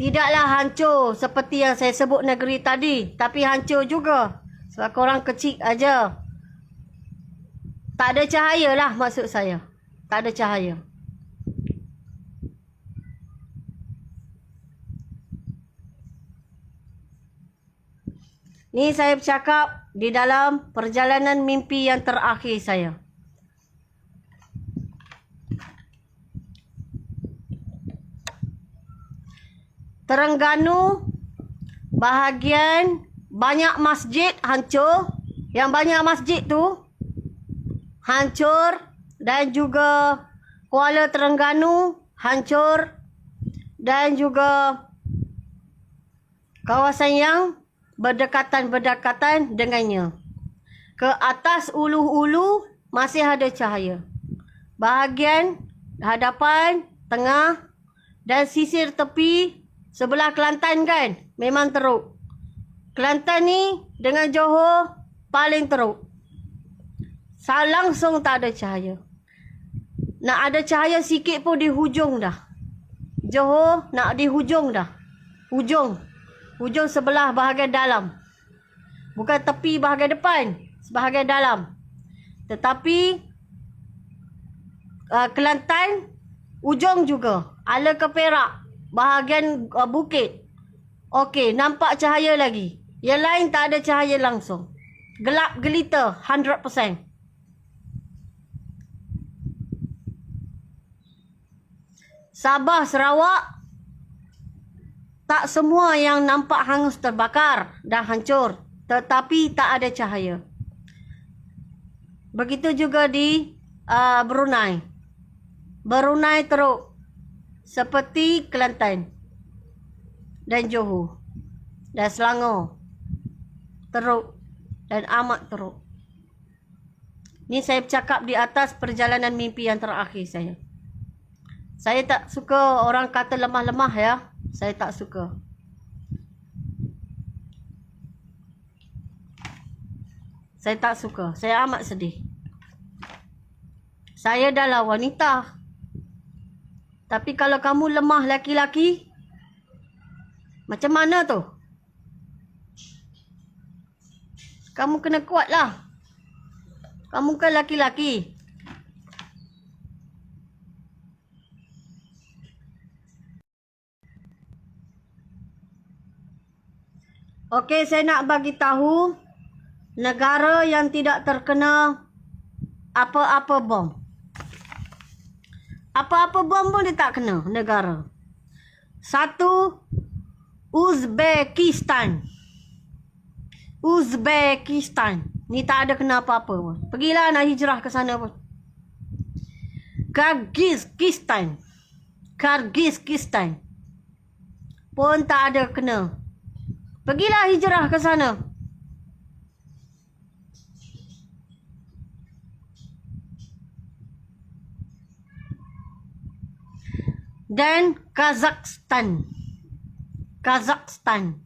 Tidaklah hancur seperti yang saya sebut negeri tadi. Tapi hancur juga. Sebab korang kecil aja. Tak ada cahaya lah maksud saya. Tak ada cahaya. Ni saya bercakap di dalam perjalanan mimpi yang terakhir saya. Terengganu, bahagian banyak masjid hancur. Yang banyak masjid tu hancur. Dan juga Kuala Terengganu hancur. Dan juga kawasan yang berdekatan-berdekatan dengannya. Ke atas ulu-ulu masih ada cahaya. Bahagian hadapan, tengah dan sisir tepi sebelah Kelantan kan memang teruk. Kelantan ni dengan Johor paling teruk. Langsung tak ada cahaya. Nak ada cahaya sikit pun di hujung dah. Johor nak di hujung dah. Hujung sebelah bahagian dalam. Bukan tepi bahagian depan. Bahagian dalam. Tetapi Kelantan ujung juga. Ala ke Perak. Bahagian bukit. Okey, nampak cahaya lagi. Yang lain tak ada cahaya langsung. Gelap gelita 100%. Sabah, Sarawak, tak semua yang nampak hangus terbakar dah hancur. Tetapi tak ada cahaya. Begitu juga di Brunei. Brunei teruk. Seperti Kelantan. Dan Johor. Dan Selangor. Teruk. Dan amat teruk. Ni saya bercakap di atas perjalanan mimpi yang terakhir saya. Saya tak suka orang kata lemah-lemah ya. Saya tak suka. Saya tak suka. Saya amat sedih. Saya adalah wanita. Tapi kalau kamu lemah laki-laki, macam mana tu? Kamu kena kuat lah. Kamu kan laki-laki. Okey, saya nak bagi tahu negara yang tidak terkena apa-apa bom. Apa-apa bom pun dia tak kena negara. 1, Uzbekistan. Uzbekistan. Ni tak ada kena apa-apa pun. Pergilah nak hijrah ke sana pun. Kyrgyzstan. Kyrgyzstan. Pun tak ada kena. Pergilah hijrah ke sana. Dan Kazakhstan. Kazakhstan.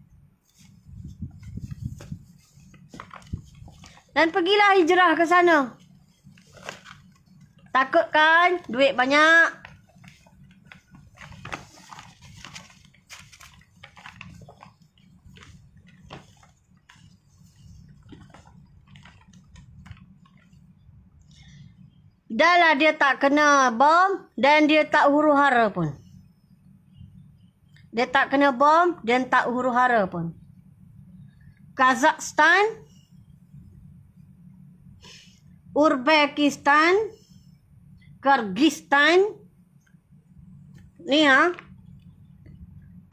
Dan pergilah hijrah ke sana. Takut kan? Duit banyak. Dah lah dia tak kena bom dan dia tak huru-hara pun. Dia tak kena bom dan tak huru-hara pun. Kazakhstan, Uzbekistan, Kyrgyzstan. Ni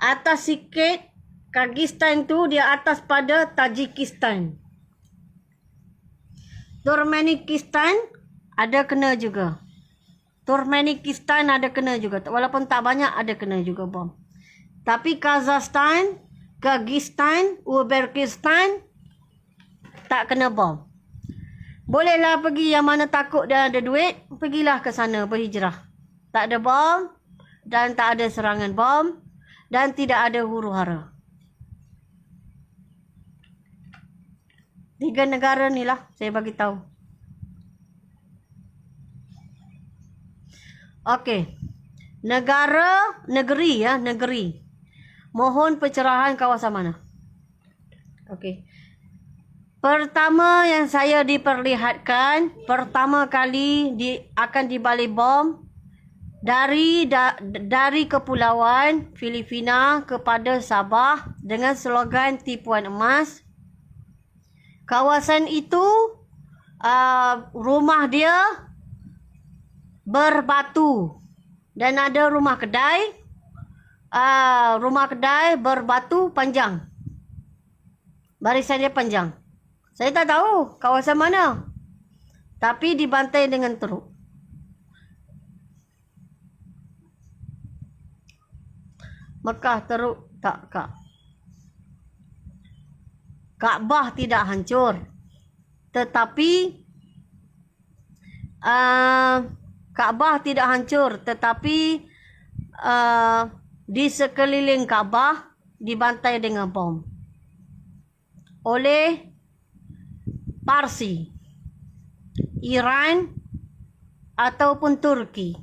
atas sikit. Kyrgyzstan tu dia atas pada Tajikistan. Turkmenistan ada kena juga. Turkmenistan ada kena juga. Walaupun tak banyak ada kena juga bom. Tapi Kazakhstan, Kyrgyzstan, Uzbekistan tak kena bom. Bolehlah pergi yang mana takut dan ada duit, pergilah ke sana berhijrah. Tak ada bom dan tak ada serangan bom dan tidak ada huru-hara. 3 negara ni lah saya bagi tahu. Okey. Negeri. Mohon pencerahan kawasan mana? Okey. Pertama yang saya diperlihatkan, pertama kali akan dibalik bom dari kepulauan Filipina kepada Sabah dengan slogan tipuan emas. Kawasan itu rumah dia berbatu dan ada rumah kedai. Rumah kedai berbatu panjang. Barisan dia panjang. Saya tak tahu kawasan mana. Tapi dibantai dengan teruk. Mekah teruk tak, Kak? Kaabah tidak hancur. Tetapi Kaabah tidak hancur. Tetapi di sekeliling Kaabah dibantai dengan bom. Oleh Parsi, Iran ataupun Turki.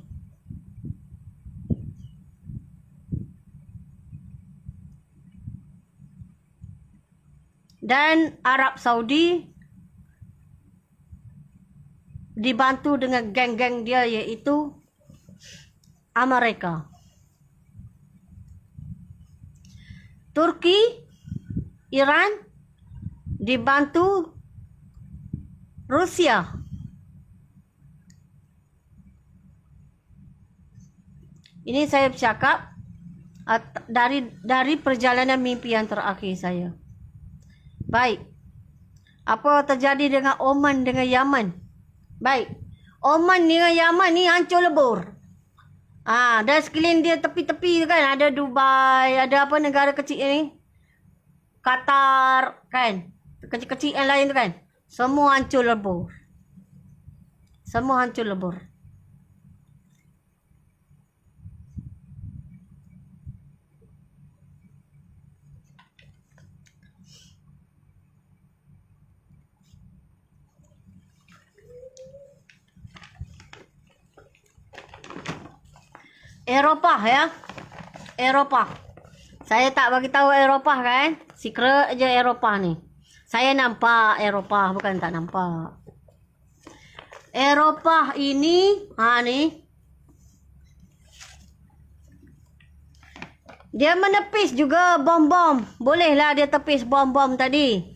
Dan Arab Saudi dibantu dengan geng-geng dia iaitu Amerika. Turki, Iran dibantu Rusia. Ini saya bercakap dari perjalanan mimpi yang terakhir saya. Baik. Apa terjadi dengan Oman dengan Yaman? Baik. Oman dengan Yaman ni hancur lebur. Dan sekeliling dia tepi-tepi kan ada Dubai, ada apa negara kecil ni? Qatar kan. Kecil-kecil yang lain tu kan. Semua hancur lebur. Semua hancur lebur. Eropah ya. Eropah. Saya tak bagi tahu Eropah kan. Secret aja Eropah ni. Saya nampak Eropah bukan tak nampak. Eropah ini, ni. Dia menepis juga bom-bom. Bolehlah dia tepis bom-bom tadi.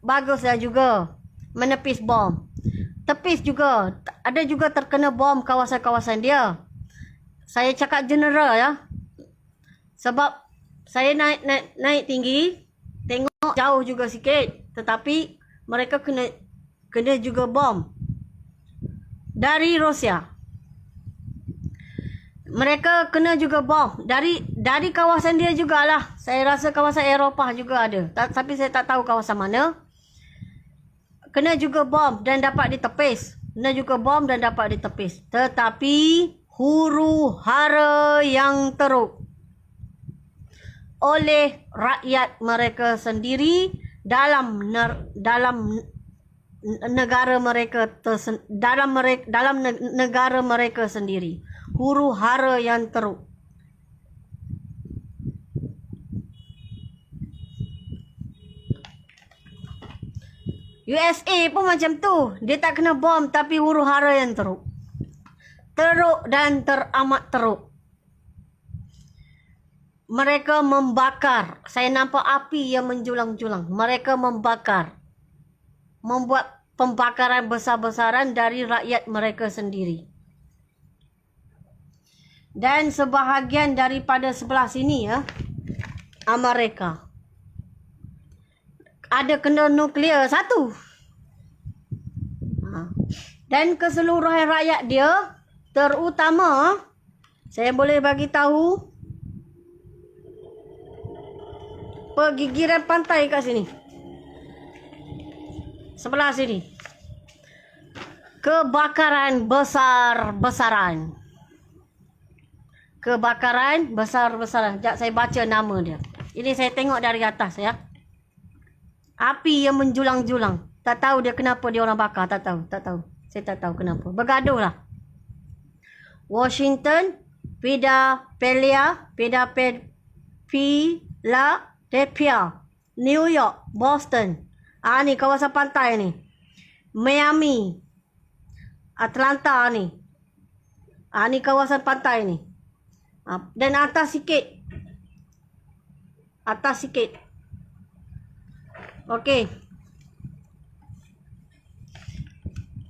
Baguslah juga. Menepis bom. Tepis juga. Ada juga terkena bom kawasan-kawasan dia. Saya cakap general ya. Sebab saya naik tinggi. Tengok jauh juga sikit. Tetapi mereka kena juga bom. Dari Rusia. Mereka kena juga bom. Dari kawasan dia jugalah. Saya rasa kawasan Eropah juga ada. Tapi saya tak tahu kawasan mana. Kena juga bom dan dapat ditepis. Kena juga bom dan dapat ditepis. Tetapi huru hara yang teruk oleh rakyat mereka sendiri dalam negara mereka dalam negara mereka sendiri. Huru hara yang teruk. USA pun macam tu. Dia tak kena bom tapi huru hara yang teruk. Teruk dan teramat teruk. Mereka membakar. Saya nampak api yang menjulang-julang. Mereka membakar. Membuat pembakaran besar-besaran dari rakyat mereka sendiri. Dan sebahagian daripada sebelah sini ya, Amerika. Ada kena nuklear satu. Dan keseluruhan rakyat dia, terutama, saya boleh bagi tahu, pergigiran pantai kat sini. Sebelah sini. Kebakaran besar-besaran. Kebakaran besar-besaran. Sekejap saya baca nama dia. Ini saya tengok dari atas ya. Api yang menjulang-julang. Tak tahu dia kenapa dia orang bakar. Tak tahu. Saya tak tahu kenapa. Bergaduh lah. Washington, Philadelphia, New York, Boston. Ni kawasan pantai ni. Miami, Atlanta ni. Ni kawasan pantai ni. Dan atas sikit. Okey.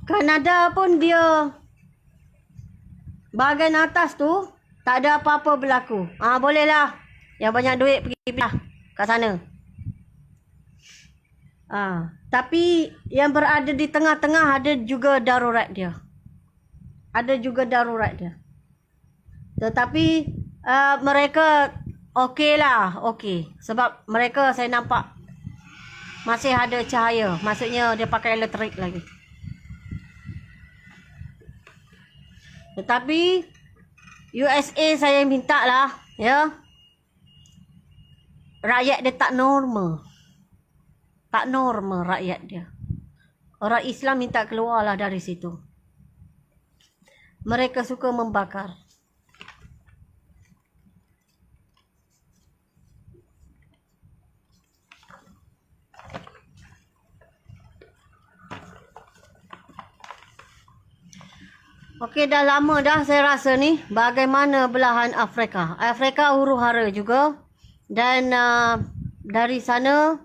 Kanada pun dia bahagian atas tu tak ada apa-apa berlaku. Bolehlah. Yang banyak duit pergi lah kat sana. Tapi yang berada di tengah-tengah ada juga darurat dia. Tetapi mereka okey lah. Sebab mereka saya nampak masih ada cahaya. Maksudnya dia pakai elektrik lagi. Tetapi USA saya minta lah ya. Rakyat dia tak normal. Tak normal rakyat dia. Orang Islam minta keluarlah dari situ. Mereka suka membakar. Okey, dah lama dah saya rasa ni bagaimana belahan Afrika. Afrika huru hara juga. Dan dari sana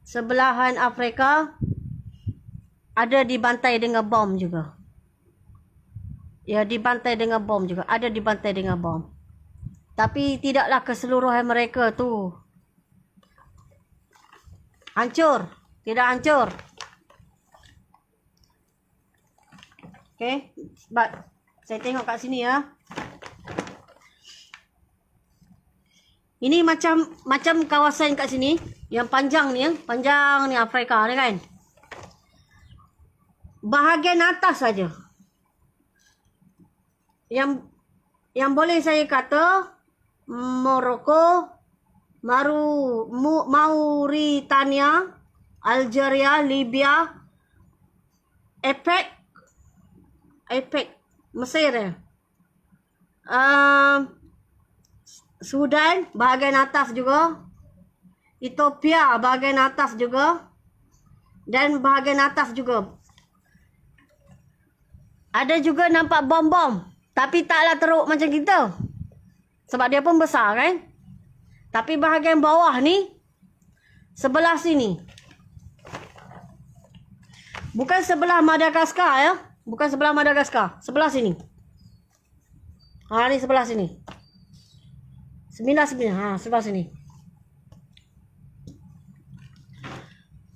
sebelahan Afrika ada dibantai dengan bom juga. Ya, dibantai dengan bom juga. Ada dibantai dengan bom. Tapi tidaklah keseluruhan mereka tu hancur. Tidak hancur. Okey. Sebab saya tengok kat sini ya. Ini macam kawasan kat sini. Yang panjang ni ya. Panjang ni Afrika ni kan. Bahagian atas saja. Yang boleh saya kata Morocco, Mauritania, Algeria, Libya, APEC, Mesir ya. Sudan bahagian atas juga. Ethiopia bahagian atas juga. Dan bahagian atas juga. Ada juga nampak bom-bom. Tapi taklah teruk macam kita. Sebab dia pun besar kan. Tapi bahagian bawah ni, sebelah sini. Bukan sebelah Madagaskar ya. Bukan sebelah Madagaskar. Sebelah sini. Ha, ni sebelah sini. Sebelah sini.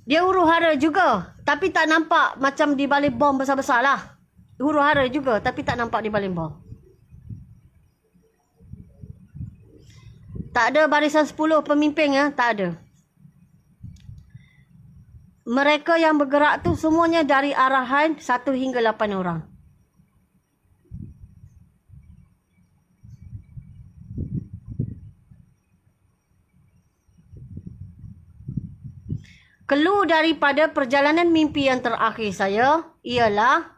Dia huru-hara juga. Tapi tak nampak macam di balik bom besar-besar lah. Huru-hara juga. Tapi tak nampak di balik bom. Tak ada barisan 10 pemimpin ya. Tak ada. Mereka yang bergerak tu semuanya dari arahan 1 hingga 8 orang. Clue daripada perjalanan mimpi yang terakhir saya ialah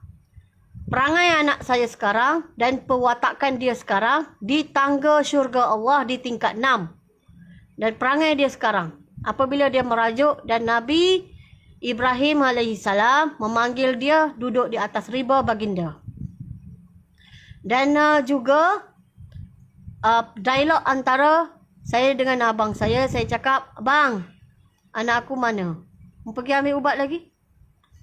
perangai anak saya sekarang dan pewatakan dia sekarang di tangga syurga Allah di tingkat 6. Dan perangai dia sekarang apabila dia merajuk dan Nabi Ibrahim AS memanggil dia duduk di atas riba baginda. Dan juga dialog antara saya dengan abang saya cakap, "Bang, anak aku mana? Mau pergi ambil ubat lagi?"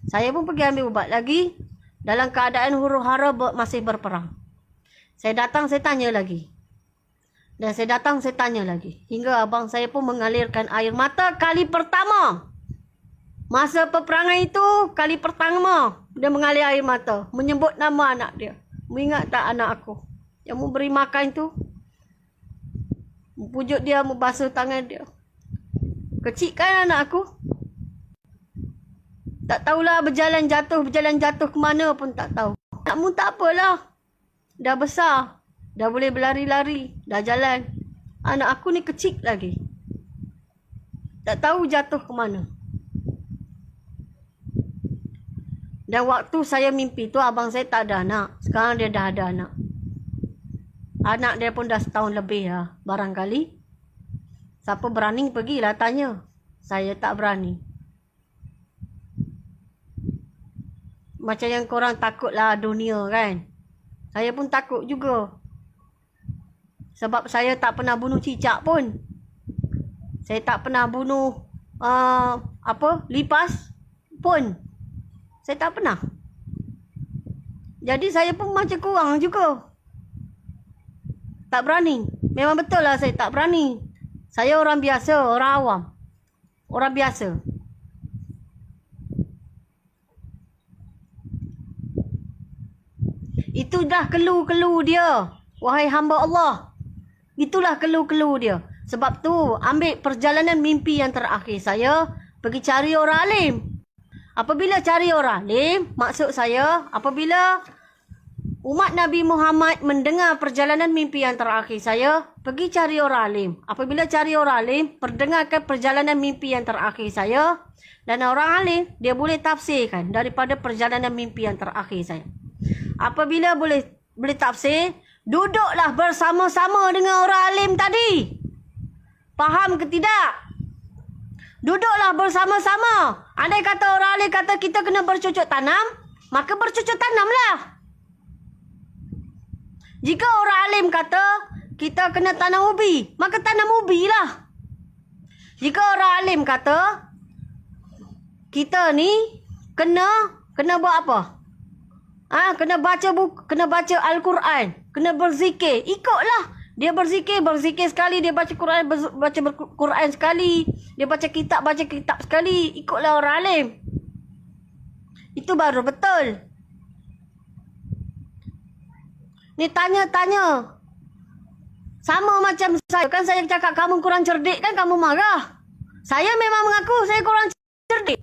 Saya pun pergi ambil ubat lagi. Dalam keadaan huru-hara masih berperang. Saya datang, saya tanya lagi. Dan saya datang, saya tanya lagi. Hingga abang saya pun mengalirkan air mata kali pertama. Masa peperangan itu, kali pertama dia mengalir air mata. Menyebut nama anak dia. Mengingat tak anak aku yang memberi makan tu? Pujuk dia, membasuh tangan dia. Kecil kan anak aku? Tak tahulah berjalan jatuh ke mana pun tak tahu. Anakmu tak apalah. Dah besar. Dah boleh berlari-lari. Dah jalan. Anak aku ni kecil lagi. Tak tahu jatuh ke mana. Dan waktu saya mimpi tu abang saya tak ada anak. Sekarang dia dah ada anak. Anak dia pun dah setahun lebih lah. Barangkali. Siapa berani pergilah tanya. Saya tak berani. Macam yang korang takutlah dunia kan. Saya pun takut juga. Sebab saya tak pernah bunuh cicak pun. Saya tak pernah bunuh lipas pun. Saya tak pernah. Jadi saya pun macam korang juga. Tak berani. Memang betul lah saya tak berani. Saya orang biasa, orang awam. Orang biasa. Itu dah clue dia. Wahai hamba Allah. Itulah clue dia. Sebab tu ambil perjalanan mimpi yang terakhir saya. Pergi cari orang alim. Apabila cari orang alim. Maksud saya apabila umat Nabi Muhammad mendengar perjalanan mimpi yang terakhir saya. Pergi cari orang alim. Apabila cari orang alim. Perdengarkan perjalanan mimpi yang terakhir saya. Dan orang alim dia boleh tafsirkan daripada perjalanan mimpi yang terakhir saya. Apabila boleh tafsir, duduklah bersama-sama dengan orang alim tadi. Faham ke tidak? Duduklah bersama-sama. Andai kata orang alim kata kita kena bercocok tanam, maka bercocok tanamlah. Jika orang alim kata kita kena tanam ubi, maka tanam ubi lah. Jika orang alim kata kita ni kena buat apa? Kena baca buku, kena baca Al-Quran, kena berzikir. Ikutlah. Dia berzikir sekali, dia baca Quran, baca Quran sekali, dia baca kitab sekali. Ikutlah orang alim. Itu baru betul. Ni tanya. Sama macam saya. Kan saya cakap kamu kurang cerdik kan kamu marah. Saya memang mengaku saya kurang cerdik.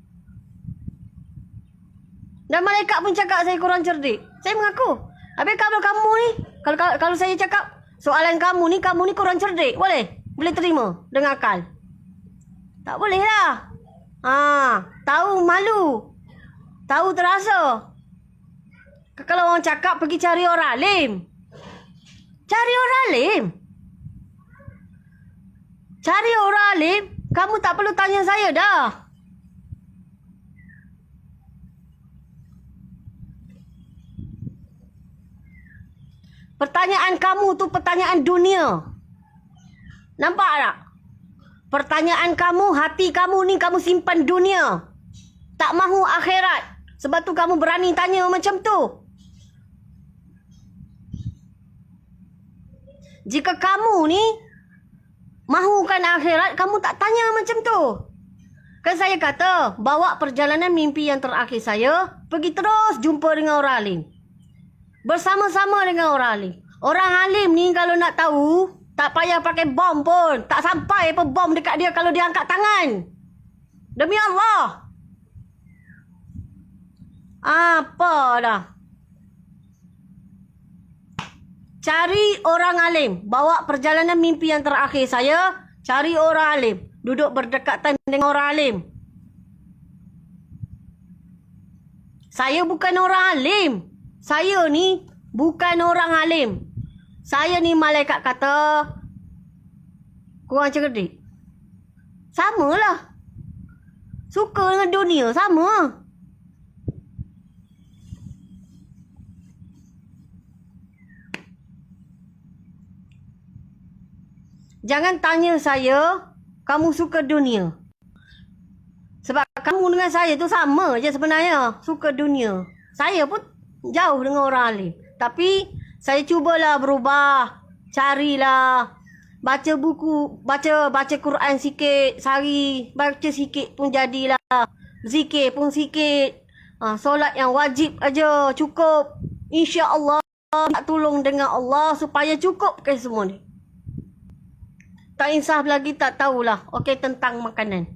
Dan malaikat pun cakap saya kurang cerdik. Saya mengaku. Habis kalau kamu ni, kalau saya cakap soalan kamu ni kurang cerdik, boleh? Boleh terima dengan akal? Tak boleh lah. Tahu malu. Tahu terasa. Kalau orang cakap pergi cari orang alim. Cari orang alim. Cari orang alim, kamu tak perlu tanya saya dah. Pertanyaan kamu tu pertanyaan dunia. Nampak tak? Pertanyaan kamu, hati kamu ni kamu simpan dunia. Tak mahu akhirat. Sebab tu kamu berani tanya macam tu. Jika kamu ni mahukan akhirat, kamu tak tanya macam tu. Kan saya kata, bawa perjalanan mimpi yang terakhir saya, pergi terus jumpa dengan orang alim. Bersama-sama dengan orang alim. Orang alim ni kalau nak tahu, tak payah pakai bom pun. Tak sampai apa bom dekat dia kalau dia angkat tangan. Demi Allah. Apa dah. Cari orang alim. Bawa perjalanan mimpi yang terakhir saya, cari orang alim. Duduk berdekatan dengan orang alim. Saya bukan orang alim. Saya ni bukan orang alim. Saya ni malaikat kata, kurang cerdik. Samalah. Suka dengan dunia, sama. Jangan tanya saya, kamu suka dunia. Sebab kamu dengan saya tu sama je sebenarnya. Suka dunia. Saya pun jauh dengan orang alim. Tapi saya cubalah berubah. Carilah. Baca buku. Baca Quran sikit. Sehari. Baca sikit pun jadilah. Zikir pun sikit. Solat yang wajib aja. Cukup. InsyaAllah. Tak tolong dengan Allah supaya cukup ke semua ni. Tak insaf lagi tak tahulah. Okey, tentang makanan.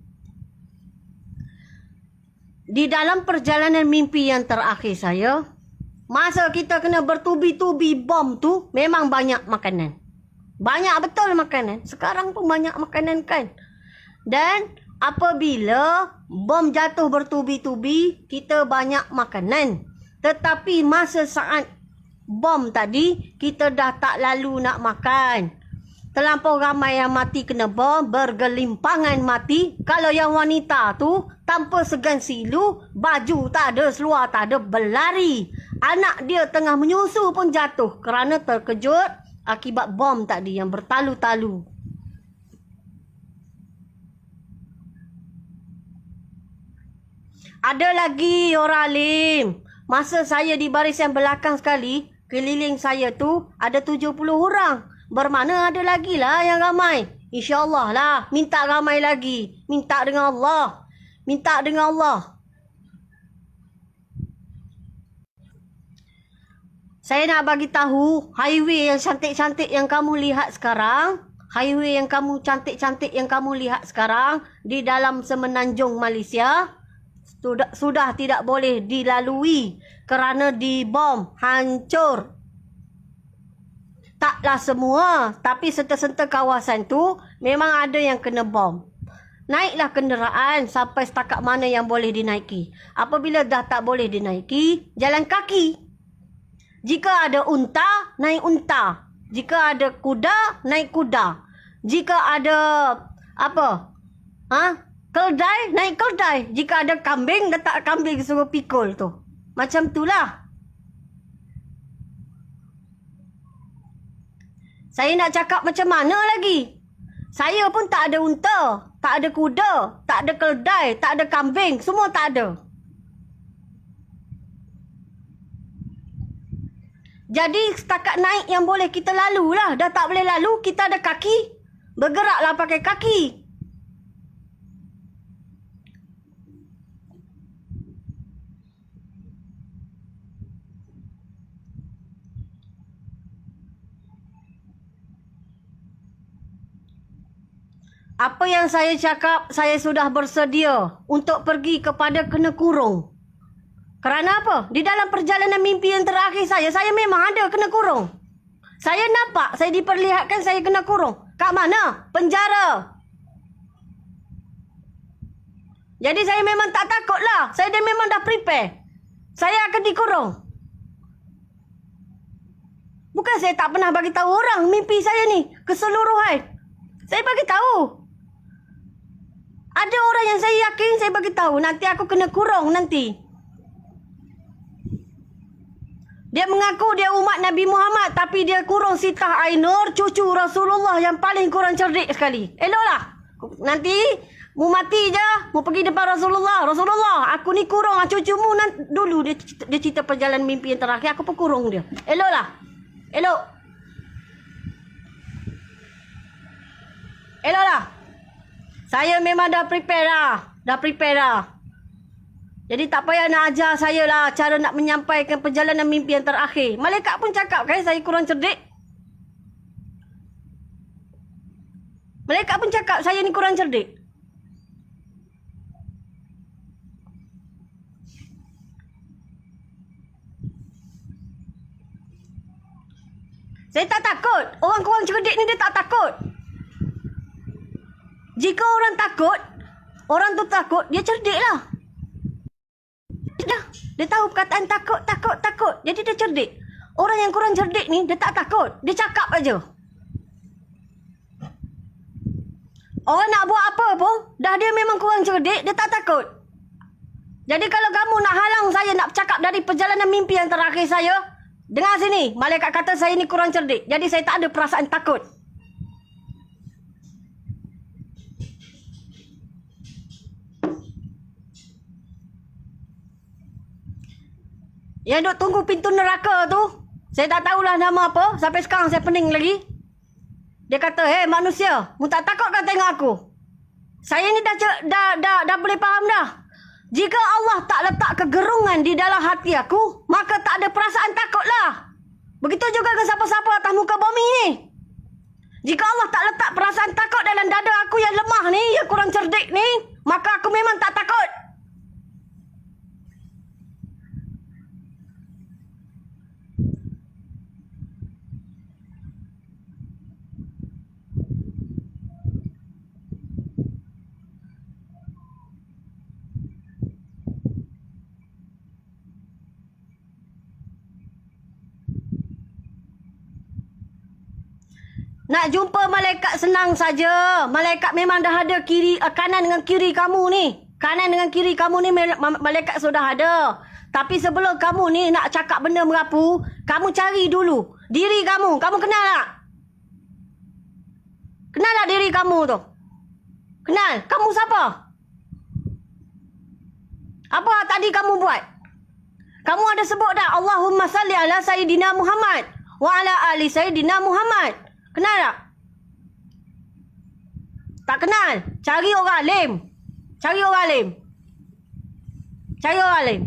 Di dalam perjalanan mimpi yang terakhir saya, masa kita kena bertubi-tubi bom tu, memang banyak makanan. Banyak betul makanan. Sekarang pun banyak makanan kan. Dan apabila bom jatuh bertubi-tubi, kita banyak makanan. Tetapi masa saat bom tadi, kita dah tak lalu nak makan. Terlampau ramai yang mati kena bom, bergelimpangan mati. Kalau yang wanita tu, tanpa segan silu, baju tak ada, seluar tak ada, berlari. Anak dia tengah menyusu pun jatuh kerana terkejut akibat bom tadi yang bertalu-talu. Ada lagi orang alim. Masa saya di barisan belakang sekali, keliling saya tu ada 70 orang. Bermakna ada lagi lah yang ramai. InsyaAllah lah. Minta ramai lagi. Minta dengan Allah. Minta dengan Allah. Saya nak bagi tahu highway yang cantik-cantik yang kamu lihat sekarang. Highway yang kamu cantik-cantik yang kamu lihat sekarang di dalam semenanjung Malaysia. Sudah tidak boleh dilalui kerana dibom. Hancur. Taklah semua, tapi serta-serta kawasan tu memang ada yang kena bom. Naiklah kenderaan sampai setakat mana yang boleh dinaiki. Apabila dah tak boleh dinaiki, jalan kaki. Jika ada unta, naik unta. Jika ada kuda, naik kuda. Jika ada keldai, naik keldai. Jika ada kambing, letak kambing suruh pikul tu. Macam itulah. Saya nak cakap macam mana lagi? Saya pun tak ada unta, tak ada kuda, tak ada keldai, tak ada kambing, semua tak ada. Jadi setakat naik yang boleh kita lalu lah. Dah tak boleh lalu, kita ada kaki. Bergeraklah pakai kaki. Apa yang saya cakap, saya sudah bersedia untuk pergi kepada kena kurung. Kerana apa? Di dalam perjalanan mimpi yang terakhir saya memang ada kena kurung. Saya nampak, saya diperlihatkan saya kena kurung. Kat mana? Penjara. Jadi saya memang tak takut lah. Saya memang dah prepare. Saya akan dikurung. Bukan saya tak pernah bagi tahu orang mimpi saya ni keseluruhan. Saya bagi tahu. Ada orang yang saya yakin saya bagi tahu nanti aku kena kurung nanti. Dia mengaku dia umat Nabi Muhammad, tapi dia kurung Sitah Ainur, cucu Rasulullah yang paling kurang cerdik sekali. Eloklah. Nanti mu mati je, mu pergi depan Rasulullah. Rasulullah, aku ni kurung cucumu. Dulu dia cerita perjalanan mimpi yang terakhir, aku pun kurung dia. Eloklah. Elok. Eloklah. Saya memang dah prepare dah. Jadi tak payah nak ajar saya lah cara nak menyampaikan perjalanan mimpi yang terakhir. Malaikat pun cakap kan saya kurang cerdik. Malaikat pun cakap saya ni kurang cerdik. Saya tak takut. Orang kurang cerdik ni dia tak takut. Jika orang takut, orang tu takut, dia cerdik lah. Dia tahu perkataan takut. Jadi dia cerdik. Orang yang kurang cerdik ni, dia tak takut. Dia cakap aja. Orang nak buat apa pun, dah dia memang kurang cerdik, dia tak takut. Jadi kalau kamu nak halang saya nak cakap dari perjalanan mimpi yang terakhir saya, dengar sini, malaikat kata saya ni kurang cerdik. Jadi saya tak ada perasaan takut. Yang duk tunggu pintu neraka tu, saya tak tahulah nama apa. Sampai sekarang saya pening lagi. Dia kata, "Hei manusia, mu tak takut kan tengok aku?" Saya ni dah boleh faham dah. Jika Allah tak letak kegerungan di dalam hati aku, maka tak ada perasaan takut lah. Begitu juga ke siapa-siapa atas muka bumi ni. Jika Allah tak letak perasaan takut dalam dada aku yang lemah ni, yang kurang cerdik ni, maka aku memang tak takut. Nak jumpa malaikat senang saja. Malaikat memang dah ada kanan dengan kiri kamu ni. Kanan dengan kiri kamu ni malaikat sudah ada. Tapi sebelum kamu ni nak cakap benda merapu, kamu cari dulu diri kamu. Kamu kenal tak? Kenal tak diri kamu tu? Kenal? Kamu siapa? Apa tadi kamu buat? Kamu ada sebut tak? Allahumma salli ala Sayyidina Muhammad wa ala ali Sayyidina Muhammad. Kenal tak? Tak kenal? Cari orang alim. Cari orang alim. Cari orang alim.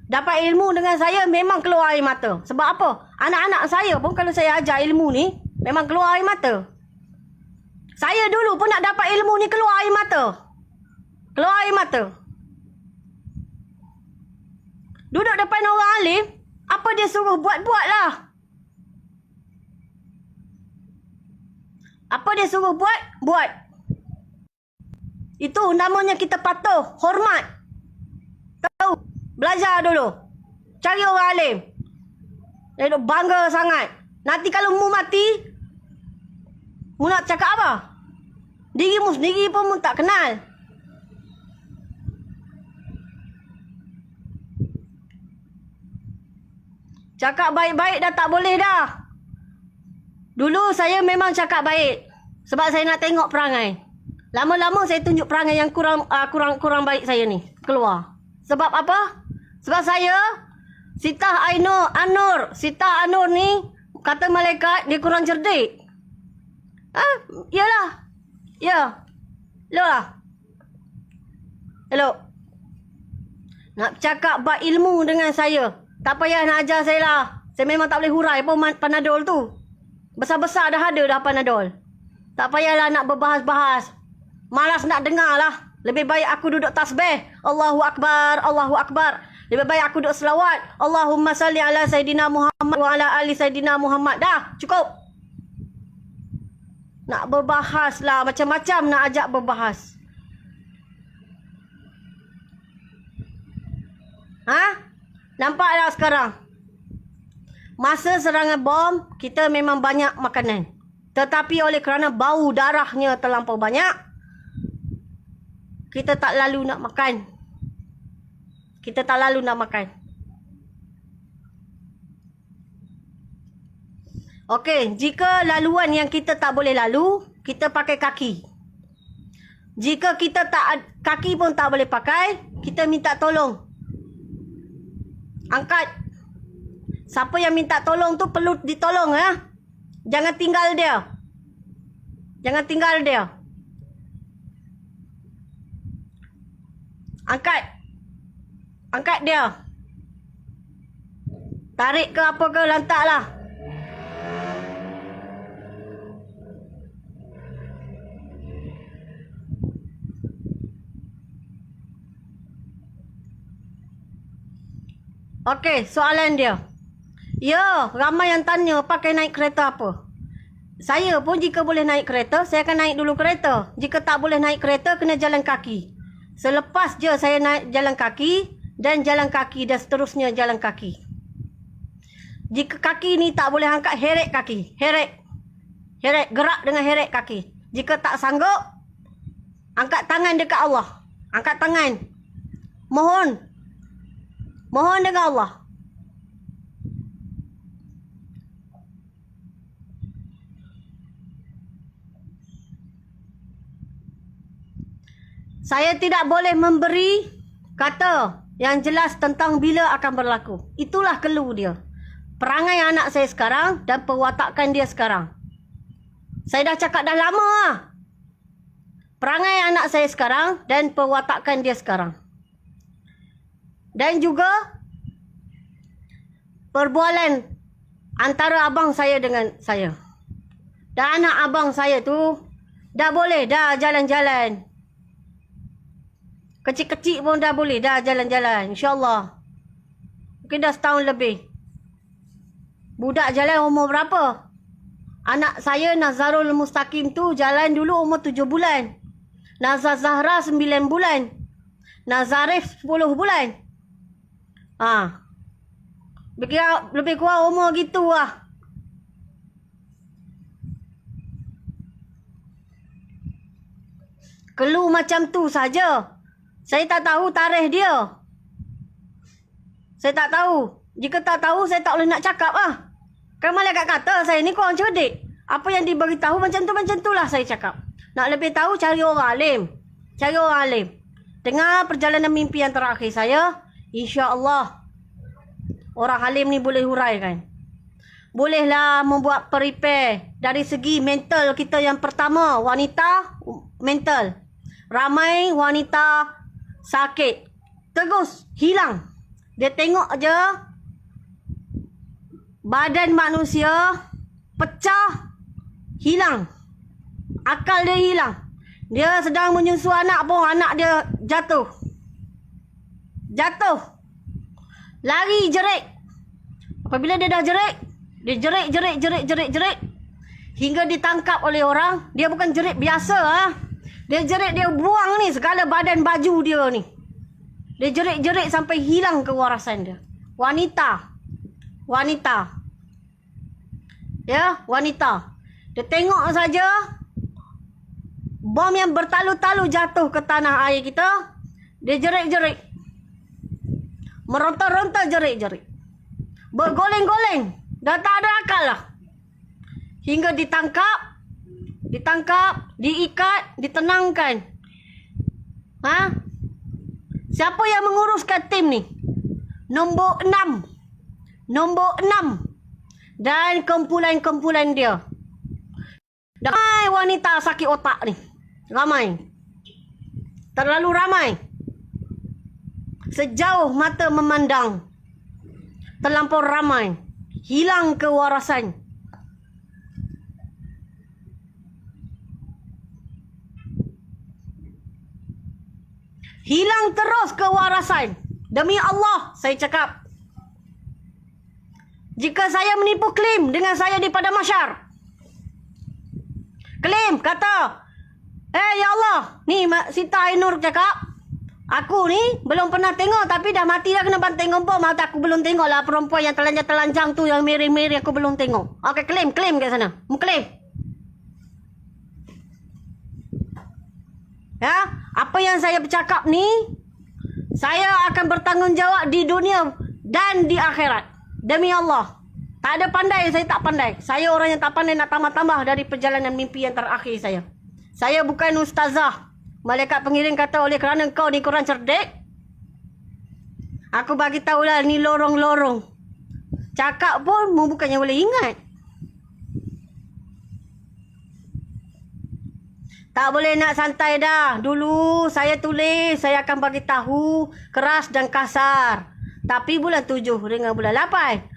Dapat ilmu dengan saya memang keluar air mata. Sebab apa? Anak-anak saya pun kalau saya ajar ilmu ni, memang keluar air mata. Saya dulu pun nak dapat ilmu ni keluar air mata. Keluar air mata. Duduk depan orang alim, apa dia suruh buat-buat lah. Apa dia suruh buat? Buat. Itu namanya kita patuh, hormat. Tahu? Belajar dulu. Cari orang alim. Dia duk bangga sangat. Nanti kalau mu mati, mu nak cakap apa? Dirimu sendiri pun mu tak kenal. Cakap baik-baik dah tak boleh dah. Dulu saya memang cakap baik. Sebab saya nak tengok perangai. Lama-lama saya tunjuk perangai yang kurang baik saya ni. Keluar. Sebab apa? Sebab saya, Sitah Ainur. Sitah Ainur ni, kata malaikat, dia kurang cerdik. Yalah. Ya. Yalah. Hello. Nak cakap bab ilmu dengan saya. Tak payah nak ajar saya lah. Saya memang tak boleh hurai pun Panadol tu. Besar-besar dah ada dah Panadol. Tak payahlah nak berbahas-bahas. Malas nak dengar lah. Lebih baik aku duduk tasbih. Allahu Akbar, Allahu Akbar. Lebih baik aku duduk selawat. Allahumma salli ala Sayyidina Muhammad wa ala ali Sayyidina Muhammad. Dah, cukup. Nak berbahas lah. Macam-macam nak ajak berbahas. Nampak tak sekarang? Masa serangan bom, kita memang banyak makanan. Tetapi oleh kerana bau darahnya terlampau banyak, kita tak lalu nak makan. Kita tak lalu nak makan. Okey, jika laluan yang kita tak boleh lalu, kita pakai kaki. Jika kita tak kaki pun tak boleh pakai, kita minta tolong. Angkat. Siapa yang minta tolong tu perlu ditolong ya. Jangan tinggal dia. Jangan tinggal dia. Angkat. Angkat dia. Tarik ke apa ke, lantaklah. Okey, soalan dia. Ya, ramai yang tanya pakai naik kereta apa. Saya pun jika boleh naik kereta, saya akan naik dulu kereta. Jika tak boleh naik kereta, kena jalan kaki. Selepas je saya naik jalan kaki, dan jalan kaki dan seterusnya jalan kaki. Jika kaki ni tak boleh angkat, heret kaki. Heret. Heret, gerak dengan heret kaki. Jika tak sanggup, angkat tangan dekat Allah. Angkat tangan. Mohon. Mohon dengan Allah. Saya tidak boleh memberi kata yang jelas tentang bila akan berlaku. Itulah clue dia. Perangai anak saya sekarang dan perwatakan dia sekarang. Saya dah cakap dah lama lah. Perangai anak saya sekarang dan perwatakan dia sekarang. Dan juga perbualan antara abang saya dengan saya. Dan anak abang saya tu dah boleh dah jalan-jalan. Kecil-kecil pun dah boleh dah jalan-jalan. InsyaAllah. Mungkin dah setahun lebih. Budak jalan umur berapa? Anak saya Nazarul Mustaqim tu jalan dulu umur 7 bulan. Nazar Zahra 9 bulan. Nazarif 10 bulan. Lebih kurang umur gitu lah. Clue macam tu saja. Saya tak tahu tarikh dia. Saya tak tahu. Jika tak tahu, saya tak boleh nak cakap lah. Kan malaikat kata saya ni kurang cerdik. Apa yang diberitahu macam tu lah saya cakap. Nak lebih tahu, cari orang alim. Cari orang alim. Dengar perjalanan mimpi yang terakhir saya. InsyaAllah. Orang alim ni boleh huraikan. Bolehlah membuat prepare. Dari segi mental kita yang pertama. Wanita, mental. Ramai wanita sakit. Terus hilang. Dia tengok je. Badan manusia pecah. Hilang. Akal dia hilang. Dia sedang menyusu anak pun. Anak dia jatuh. Jatuh. Lari jerit. Apabila dia dah jerit, dia jerit. Hingga ditangkap oleh orang. Dia bukan jerit biasa ah. Dia jerit, dia buang ni segala badan baju dia ni. Dia jerit sampai hilang kewarasan dia. Wanita. Ya, wanita. Dia tengok saja bom yang bertalu-talu jatuh ke tanah air kita. Dia jerit. Meronta-ronta jerit. Bergoleng-goleng. Dah tak ada akal lah. Hingga ditangkap, diikat, ditenangkan. Siapa yang menguruskan tim ni? Nombor 6. Dan kumpulan dia. Ramai wanita sakit otak ni. Ramai. Terlalu ramai. Sejauh mata memandang. Terlampau ramai. Hilang kewarasan. Hilang terus kewarasan. Demi Allah, saya cakap. Jika saya menipu klaim dengan saya di Padang Mahsyar. Klaim, kata, ya Allah, ni Sita Ainur cakap, aku ni belum pernah tengok tapi dah mati dah kena banting gempur. Mata aku belum tengok lah perempuan yang telanjang tu yang merih-merih aku belum tengok. Okey, klaim kat sana. Klaim. Ya, apa yang saya bercakap ni, saya akan bertanggungjawab di dunia dan di akhirat. Demi Allah. Tak ada pandai, saya tak pandai. Saya orang yang tak pandai nak tambah-tambah dari perjalanan mimpi yang terakhir saya. Saya bukan ustazah. Malaikat pengiring kata oleh kerana kau ni kurang cerdik, aku bagi tahulah ni lorong-lorong. Cakap pun mu bukannya boleh ingat. Tak boleh nak santai dah. Dulu saya tulis, saya akan bagi tahu keras dan kasar. Tapi bulan 7 dengan bulan 8.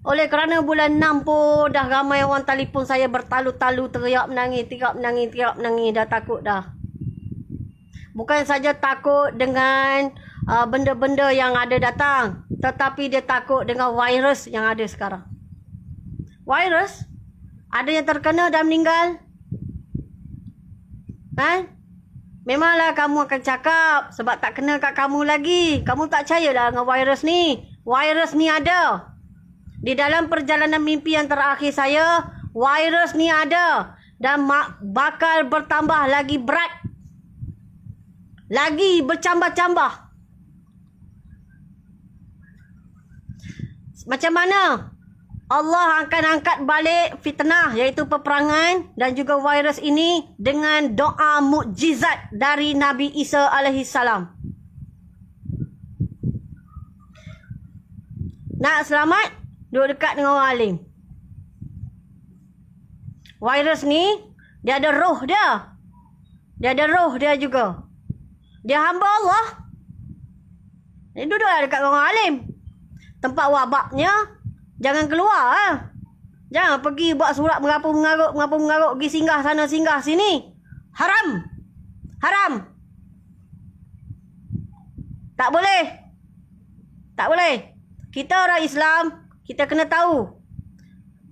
Oleh kerana bulan 6 pun dah ramai orang telefon saya bertalu-talu, teriak menangis, teriak menangis. Dah takut dah. Bukan saja takut dengan benda-benda yang ada datang, tetapi dia takut dengan virus yang ada sekarang. Virus? Ada yang terkena dan meninggal? Memanglah kamu akan cakap sebab tak kena kat kamu lagi. Kamu tak percayalah dengan virus ni. Virus ni ada. Di dalam perjalanan mimpi yang terakhir saya, virus ni ada. Dan bakal bertambah lagi berat. Lagi bercambah-cambah. Macam mana Allah akan angkat balik fitnah, iaitu peperangan dan juga virus ini dengan doa mukjizat dari Nabi Isa alaihissalam. Nak selamat, duduk dekat dengan orang alim. Virus ni, dia ada roh dia. Dia ada roh dia juga. Dia hamba Allah. Dia duduklah dekat dengan orang alim. Tempat wabaknya, jangan keluar. Jangan pergi buat surat mengarut, pergi singgah sana, singgah sini. Haram. Haram. Tak boleh. Tak boleh. Kita orang Islam, kita kena tahu.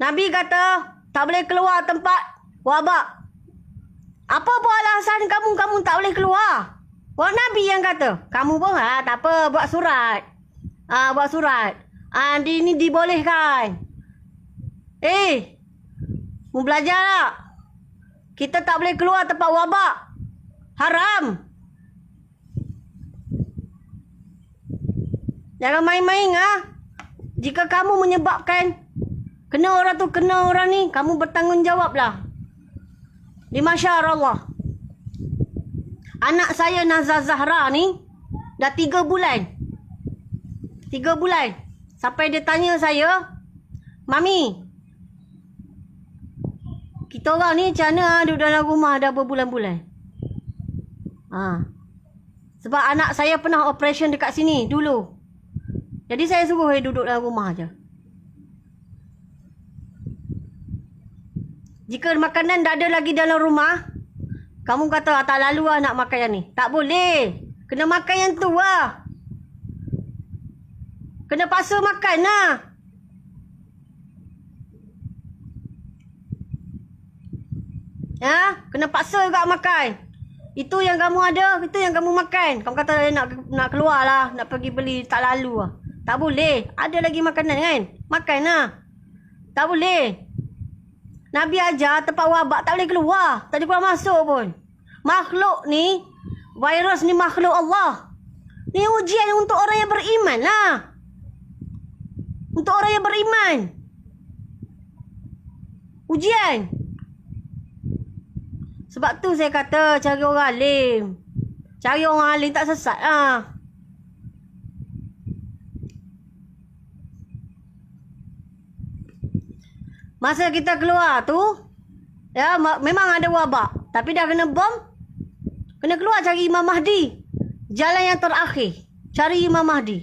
Nabi kata, tak boleh keluar tempat wabak. Apa pun alasan kamu tak boleh keluar? Orang Nabi yang kata. Kamu pun, tak apa, buat surat. Buat surat. Ini dibolehkan. Mu belajar tak? Kita tak boleh keluar tempat wabak. Haram. Jangan main-main Jika kamu menyebabkan kena orang tu, kena orang ni, kamu bertanggungjawablah di mahsyar Allah. Anak saya Nazar Zahra ni dah 3 bulan. 3 bulan. Sampai dia tanya saya, Mami, kita orang ni macam mana duduk dalam rumah dah berbulan-bulan? Sebab anak saya pernah operation dekat sini dulu. Jadi saya suruh dia duduk dalam rumah je. Jika makanan dah ada lagi dalam rumah, kamu kata tak lalu nak makan yang ni. Tak boleh. Kena makan yang tu Kena paksa makan Kena paksa juga makan. Itu yang kamu ada, itu yang kamu makan. Kamu kata nak keluar lah, nak pergi beli, tak lalu Tak boleh. Ada lagi makanan kan? Makan Tak boleh. Nabi ajar tempat wabak tak boleh keluar. Tak boleh keluar masuk pun. Makhluk ni, virus ni makhluk Allah. Ni ujian untuk orang yang beriman lah. Untuk orang yang beriman. Ujian. Sebab tu saya kata cari orang alim. Cari orang alim tak sesat Masa kita keluar tu, memang ada wabak. Tapi dah kena bom. Kena keluar cari Imam Mahdi. Jalan yang terakhir. Cari Imam Mahdi.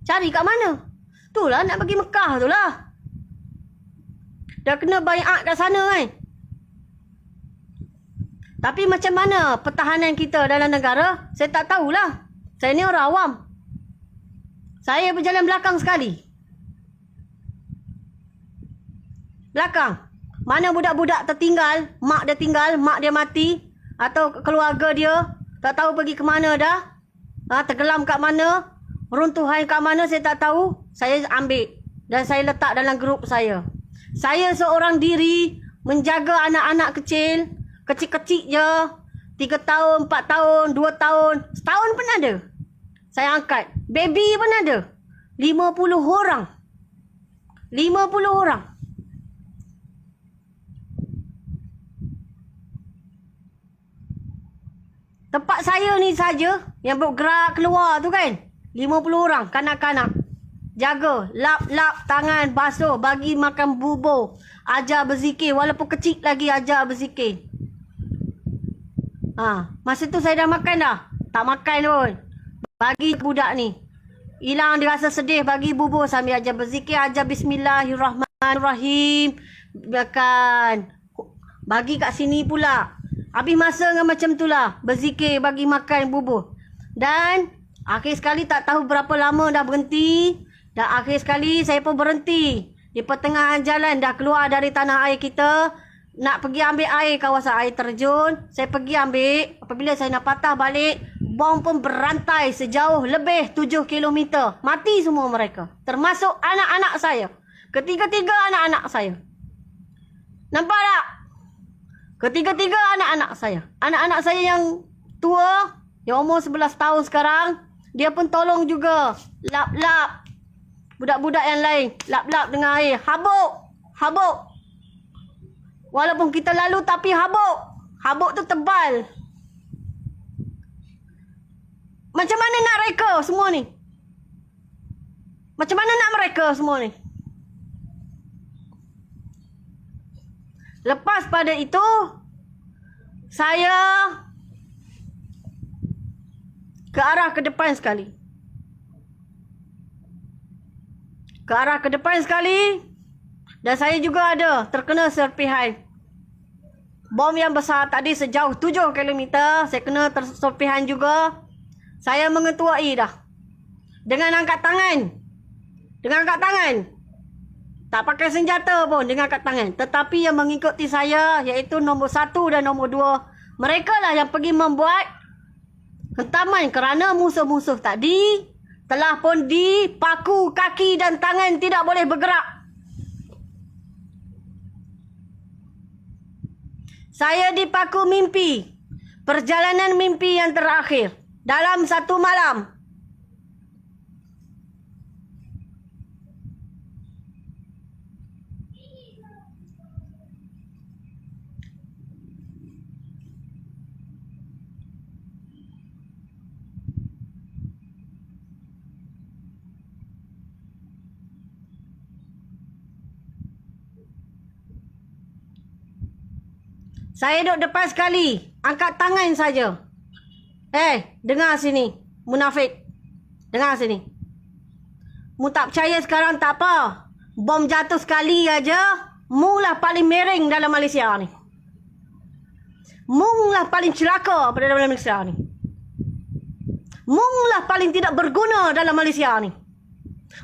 Cari kat mana? Itulah nak pergi Mekah tu lah. Dah kena baiat kat sana kan. Tapi macam mana pertahanan kita dalam negara, saya tak tahulah. Saya ni orang awam. Saya berjalan belakang sekali. Belakang. Mana budak-budak tertinggal, mak dia tinggal, mak dia mati, atau keluarga dia tak tahu pergi ke mana dah. Tenggelam kat mana, runtuhan kat mana saya tak tahu. Saya ambil dan saya letak dalam grup saya. Saya seorang diri menjaga anak-anak kecil, kecil-kecil je. 3 tahun, 4 tahun, 2 tahun, setahun pun ada. Saya angkat. Baby pun ada. 50 orang. 50 orang. Tempat saya ni saja yang bergerak keluar tu kan, 50 orang kanak-kanak. Jaga, lap-lap tangan, basuh, bagi makan bubur, ajar berzikir, walaupun kecil lagi ajar berzikir. Masa tu saya dah makan dah. Tak makan pun. Bagi budak ni. Hilang dia rasa sedih, bagi bubur sambil ajar berzikir, ajar bismillahirrahmanirrahim. Makan. Bagi kat sini pula. Habis masa dengan macam tu lah. Berzikir, bagi makan bubur. Dan akhir sekali tak tahu berapa lama dah berhenti. Dan akhir sekali saya pun berhenti. Di pertengahan jalan dah keluar dari tanah air kita. Nak pergi ambil air kawasan air terjun. Saya pergi ambil. Apabila saya nak patah balik, bom pun berantai sejauh lebih 7 kilometer. Mati semua mereka. Termasuk anak-anak saya. Ketiga-tiga anak-anak saya. Nampak tak? Ketiga-tiga anak-anak saya. Anak-anak saya yang tua, yang umur 11 tahun sekarang, dia pun tolong juga. Lap-lap. Budak-budak yang lain, lap-lap dengan air. Habuk. Habuk. Walaupun kita lalu tapi habuk. Habuk tu tebal. Macam mana nak reka semua ni? Macam mana nak mereka semua ni? Lepas pada itu, saya ke arah ke depan sekali. Ke arah ke depan sekali. Dan saya juga ada terkena serpihan. Bom yang besar tadi sejauh 7 kilometer. Saya kena serpihan juga. Saya mengetuai dah. Dengan angkat tangan. Dengan angkat tangan. Tak pakai senjata pun dengan angkat tangan. Tetapi yang mengikuti saya, iaitu nombor 1 dan nombor 2. Mereka lah yang pergi membuat hentaman kerana musuh-musuh tadi telah pun dipaku kaki dan tangan tidak boleh bergerak. Saya dipaku mimpi. Perjalanan mimpi yang terakhir. Dalam satu malam. Saya duduk depan sekali. Angkat tangan saja. Dengar sini. Munafik. Dengar sini. Mu tak percaya sekarang tak apa. Bom jatuh sekali aja. Mu lah paling miring dalam Malaysia ni. Mu lah paling celaka pada dalam Malaysia ni. Mu lah paling tidak berguna dalam Malaysia ni.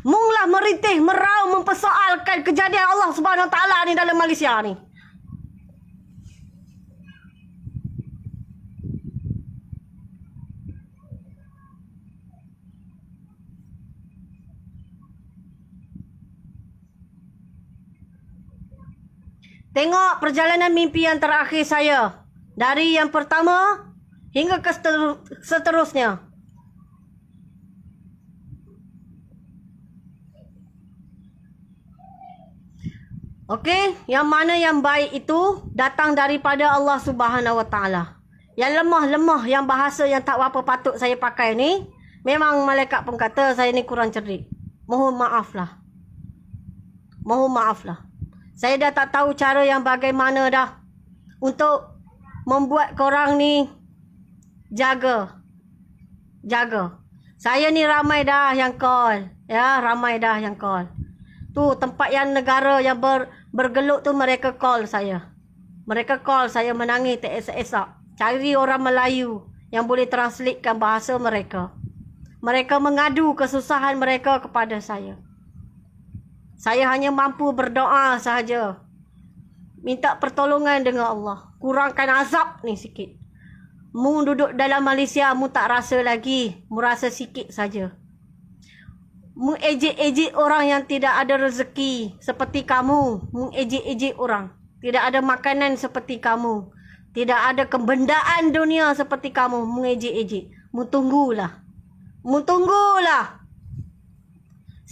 Mu lah merintih, merau, mempersoalkan kejadian Allah Subhanahu Wa Taala ni dalam Malaysia ni. Tengok perjalanan mimpi yang terakhir saya. Dari yang pertama hingga ke seterusnya. Okey, yang mana yang baik itu datang daripada Allah Subhanahu Wa Taala. Yang lemah-lemah, yang bahasa yang tak apa patut saya pakai ni, memang malaikat pun kata saya ni kurang cerdik. Mohon maaflah. Mohon maaflah. Saya dah tak tahu cara yang bagaimana dah untuk membuat korang ni jaga. Saya ni ramai dah yang call. Ya, ramai dah yang call. Tu tempat yang negara yang bergeluk tu mereka call saya. Mereka call saya menangis teresak-esak. Cari orang Melayu yang boleh translatekan bahasa mereka. Mereka mengadu kesusahan mereka kepada saya. Saya hanya mampu berdoa sahaja. Minta pertolongan dengan Allah. Kurangkan azab ni sikit. Mu duduk dalam Malaysia, mu tak rasa lagi. Mu rasa sikit saja. Mu ejek-ejek orang yang tidak ada rezeki seperti kamu. Mu ejek-ejek orang. Tidak ada makanan seperti kamu. Tidak ada kebendaan dunia seperti kamu. Mu ejek-ejek. Mu tunggulah. Mu tunggulah.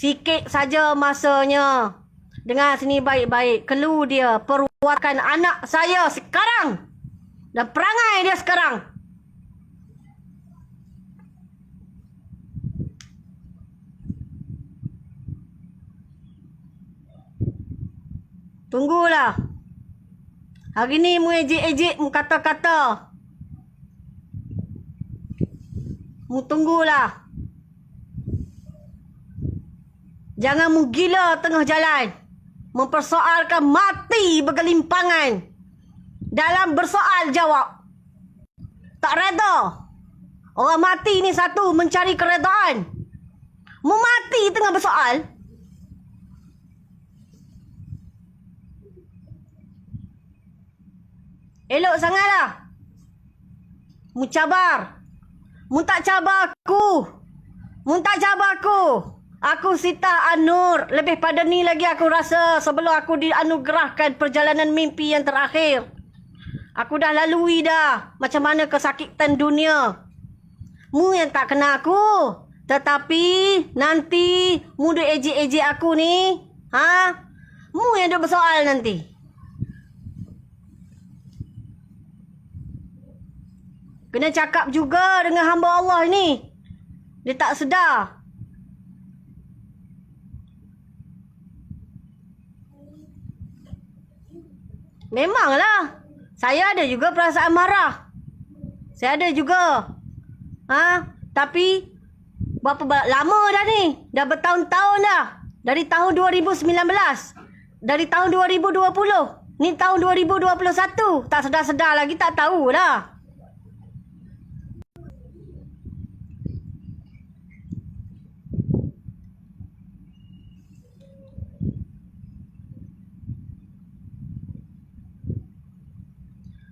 Sikit saja masanya. Dengar sini baik-baik. Clue dia perwatakan anak saya sekarang. Dan perangai dia sekarang. Tunggulah. Hari ni mu ejek-ejek, mu kata-kata. Mu tunggulah. Jangan mu gila tengah jalan. Mempersoalkan mati bergelimpangan. Dalam bersoal jawab. Tak reda. Orang mati ni satu mencari keredaan. Mu mati tengah bersoal. Elok sangatlah. Mu cabar. Mu tak cabar aku. Mu tak cabar aku. Aku Sita Anur. Lebih pada ni lagi aku rasa sebelum aku dianugerahkan perjalanan mimpi yang terakhir. Aku dah lalui dah macam mana kesakitan dunia. Mu yang tak kenal aku. Tetapi nanti mu duk ejek-ejek aku ni. Ha? Mu yang duk bersoal nanti. Kena cakap juga dengan hamba Allah ni. Dia tak sedar. Memanglah. Saya ada juga perasaan marah. Saya ada juga. Tapi berapa lama dah ni? Dah bertahun-tahun dah. Dari tahun 2019. Dari tahun 2020. Ni tahun 2021. Tak sedar-sedar lagi, tak tahu dah.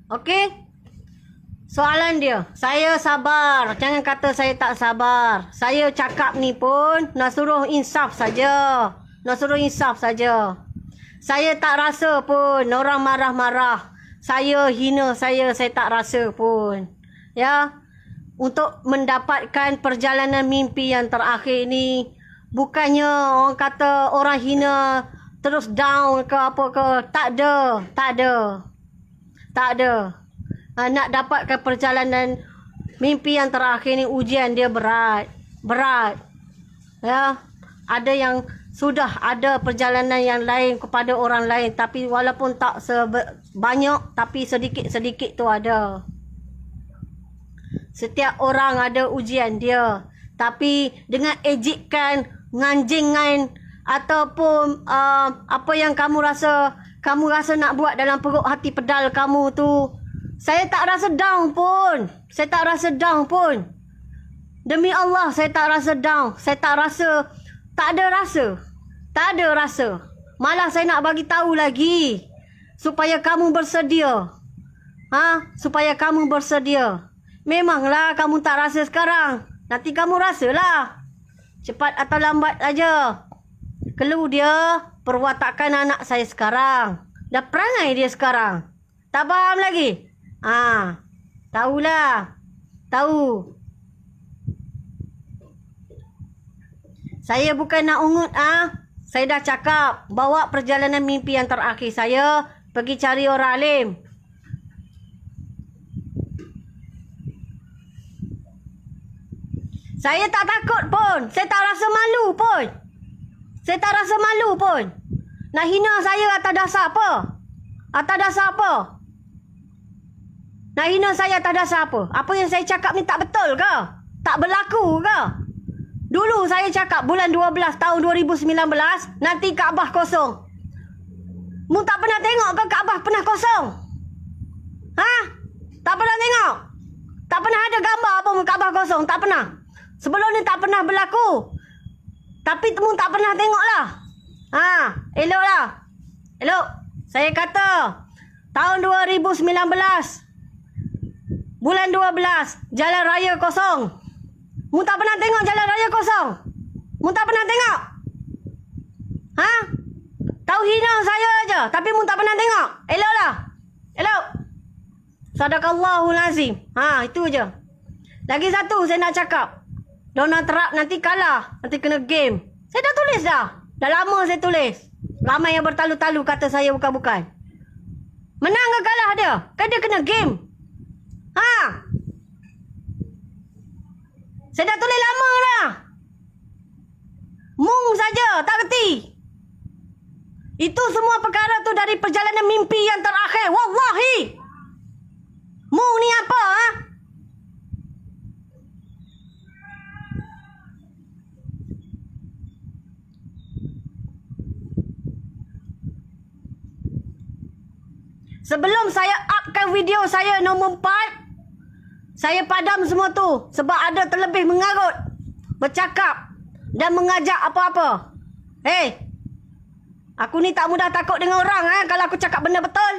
Okey. Soalan dia. Saya sabar. Jangan kata saya tak sabar. Saya cakap ni pun nak suruh insaf saja. Nak suruh insaf saja. Saya tak rasa pun orang marah-marah. Saya hina saya tak rasa pun. Ya. Untuk mendapatkan perjalanan mimpi yang terakhir ni, bukannya orang kata orang hina terus down ke apa ke. Tak ada. Tak ada. Tak ada. Nak dapatkan perjalanan mimpi yang terakhir ni, ujian dia berat. Berat. Ya. Ada yang sudah ada perjalanan yang lain kepada orang lain. Tapi walaupun tak banyak, tapi sedikit-sedikit tu ada. Setiap orang ada ujian dia. Tapi dengan ejekan, nganjingan, ataupun apa yang kamu rasa nak buat dalam perut hati pedal kamu tu, saya tak rasa down pun. Saya tak rasa down pun. Demi Allah, saya tak rasa down. Saya tak rasa, tak ada rasa. Tak ada rasa. Malah saya nak bagi tahu lagi supaya kamu bersedia. Supaya kamu bersedia. Memanglah kamu tak rasa sekarang. Nanti kamu rasalah. Cepat atau lambat aja. Clue dia perwatakan anak saya sekarang. Dah perangai dia sekarang. Tak faham lagi? Tahulah. Tahu. Saya bukan nak ungut. Saya dah cakap. Bawa perjalanan mimpi yang terakhir saya. Pergi cari orang alim. Saya tak takut pun. Saya tak rasa malu pun. Saya tak rasa malu pun. Nak hina saya atas dasar apa? Atas dasar apa? Nak hina saya atas dasar apa? Apa yang saya cakap ni tak betul ke? Tak berlaku ke? Dulu saya cakap bulan 12 tahun 2019, nanti Kaabah kosong. Mu tak pernah tengok ke Kaabah pernah kosong? Tak pernah tengok? Tak pernah ada gambar apa Kaabah kosong? Tak pernah. Sebelum ni tak pernah berlaku. Tapi mu tak pernah tengok lah. Elok lah. Elok. Saya kata, tahun 2019, bulan 12, jalan raya kosong. Mu tak pernah tengok jalan raya kosong? Mu tak pernah tengok? Tahu hina saya aja, tapi mu tak pernah tengok. Elok lah. Elok. Sadaqallahul azim. Itu je. Lagi satu saya nak cakap. Donald Trump nanti kalah. Nanti kena game. Saya dah tulis dah. Dah lama saya tulis. Ramai yang bertalu-talu kata saya bukan-bukan. Menang ke kalah dia? Kan dia kena game. Ha? Saya dah tulis lama dah. Mung saja, tak reti. Itu semua perkara tu dari perjalanan mimpi yang terakhir. Wallahi. Mung ni apa? Ha? Sebelum saya upkan video saya nombor 4, saya padam semua tu. Sebab ada terlebih mengarut, bercakap dan mengajak apa-apa. Hey, aku ni tak mudah takut dengan orang kalau aku cakap benda betul.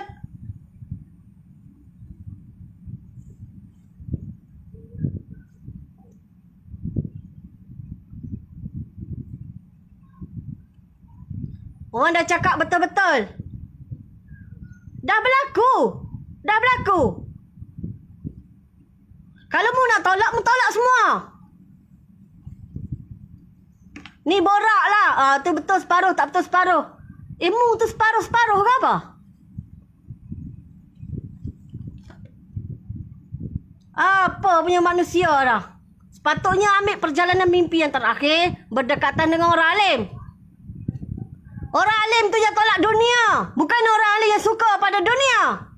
Orang dah cakap betul-betul. Dah berlaku. Dah berlaku. Kalau mu nak tolak, mu tolak semua. Ni borak lah. Tu betul separuh, tak betul separuh. Mu tu separuh-separuh ke apa? Apa punya manusia dah. Sepatutnya ambil perjalanan mimpi yang terakhir berdekatan dengan orang alim. Orang alim tu yang tolak dunia. Bukan orang alim yang suka pada dunia.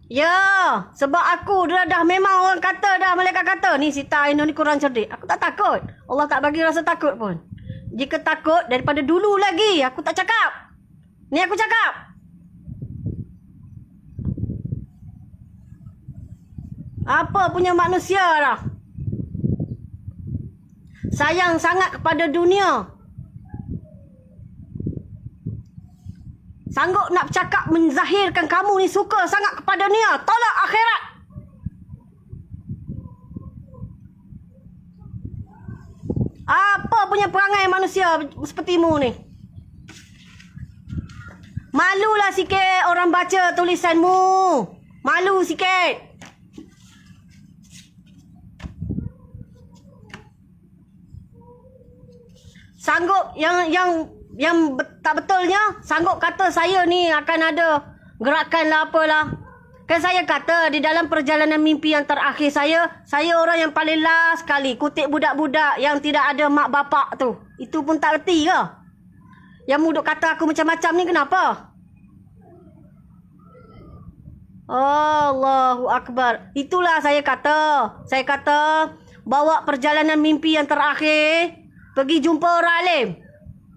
Ya, sebab aku dah memang orang kata dah, malaikat kata, ni Sita Ainun ni kurang cerdik. Aku tak takut. Allah tak bagi rasa takut pun. Jika takut daripada dulu lagi, aku tak cakap. Ni aku cakap. Apa punya manusia dah. Sayang sangat kepada dunia. Sanggup nak cakap menzahirkan kamu ni suka sangat kepada dunia. Tolak akhirat. Apa punya perangai manusia sepertimu ni? Malulah sikit orang baca tulisanmu. Malu sikit. Sanggup yang tak betulnya, sanggup kata saya ni akan ada gerakan lah apalah. Kan saya kata di dalam perjalanan mimpi yang terakhir saya orang yang paling last sekali kutip budak-budak yang tidak ada mak bapak tu. Itu pun tak reti ke? Yang muduk kata aku macam-macam ni kenapa? Allahu Akbar. Itulah saya kata. Saya kata bawa perjalanan mimpi yang terakhir. Pergi jumpa orang alim.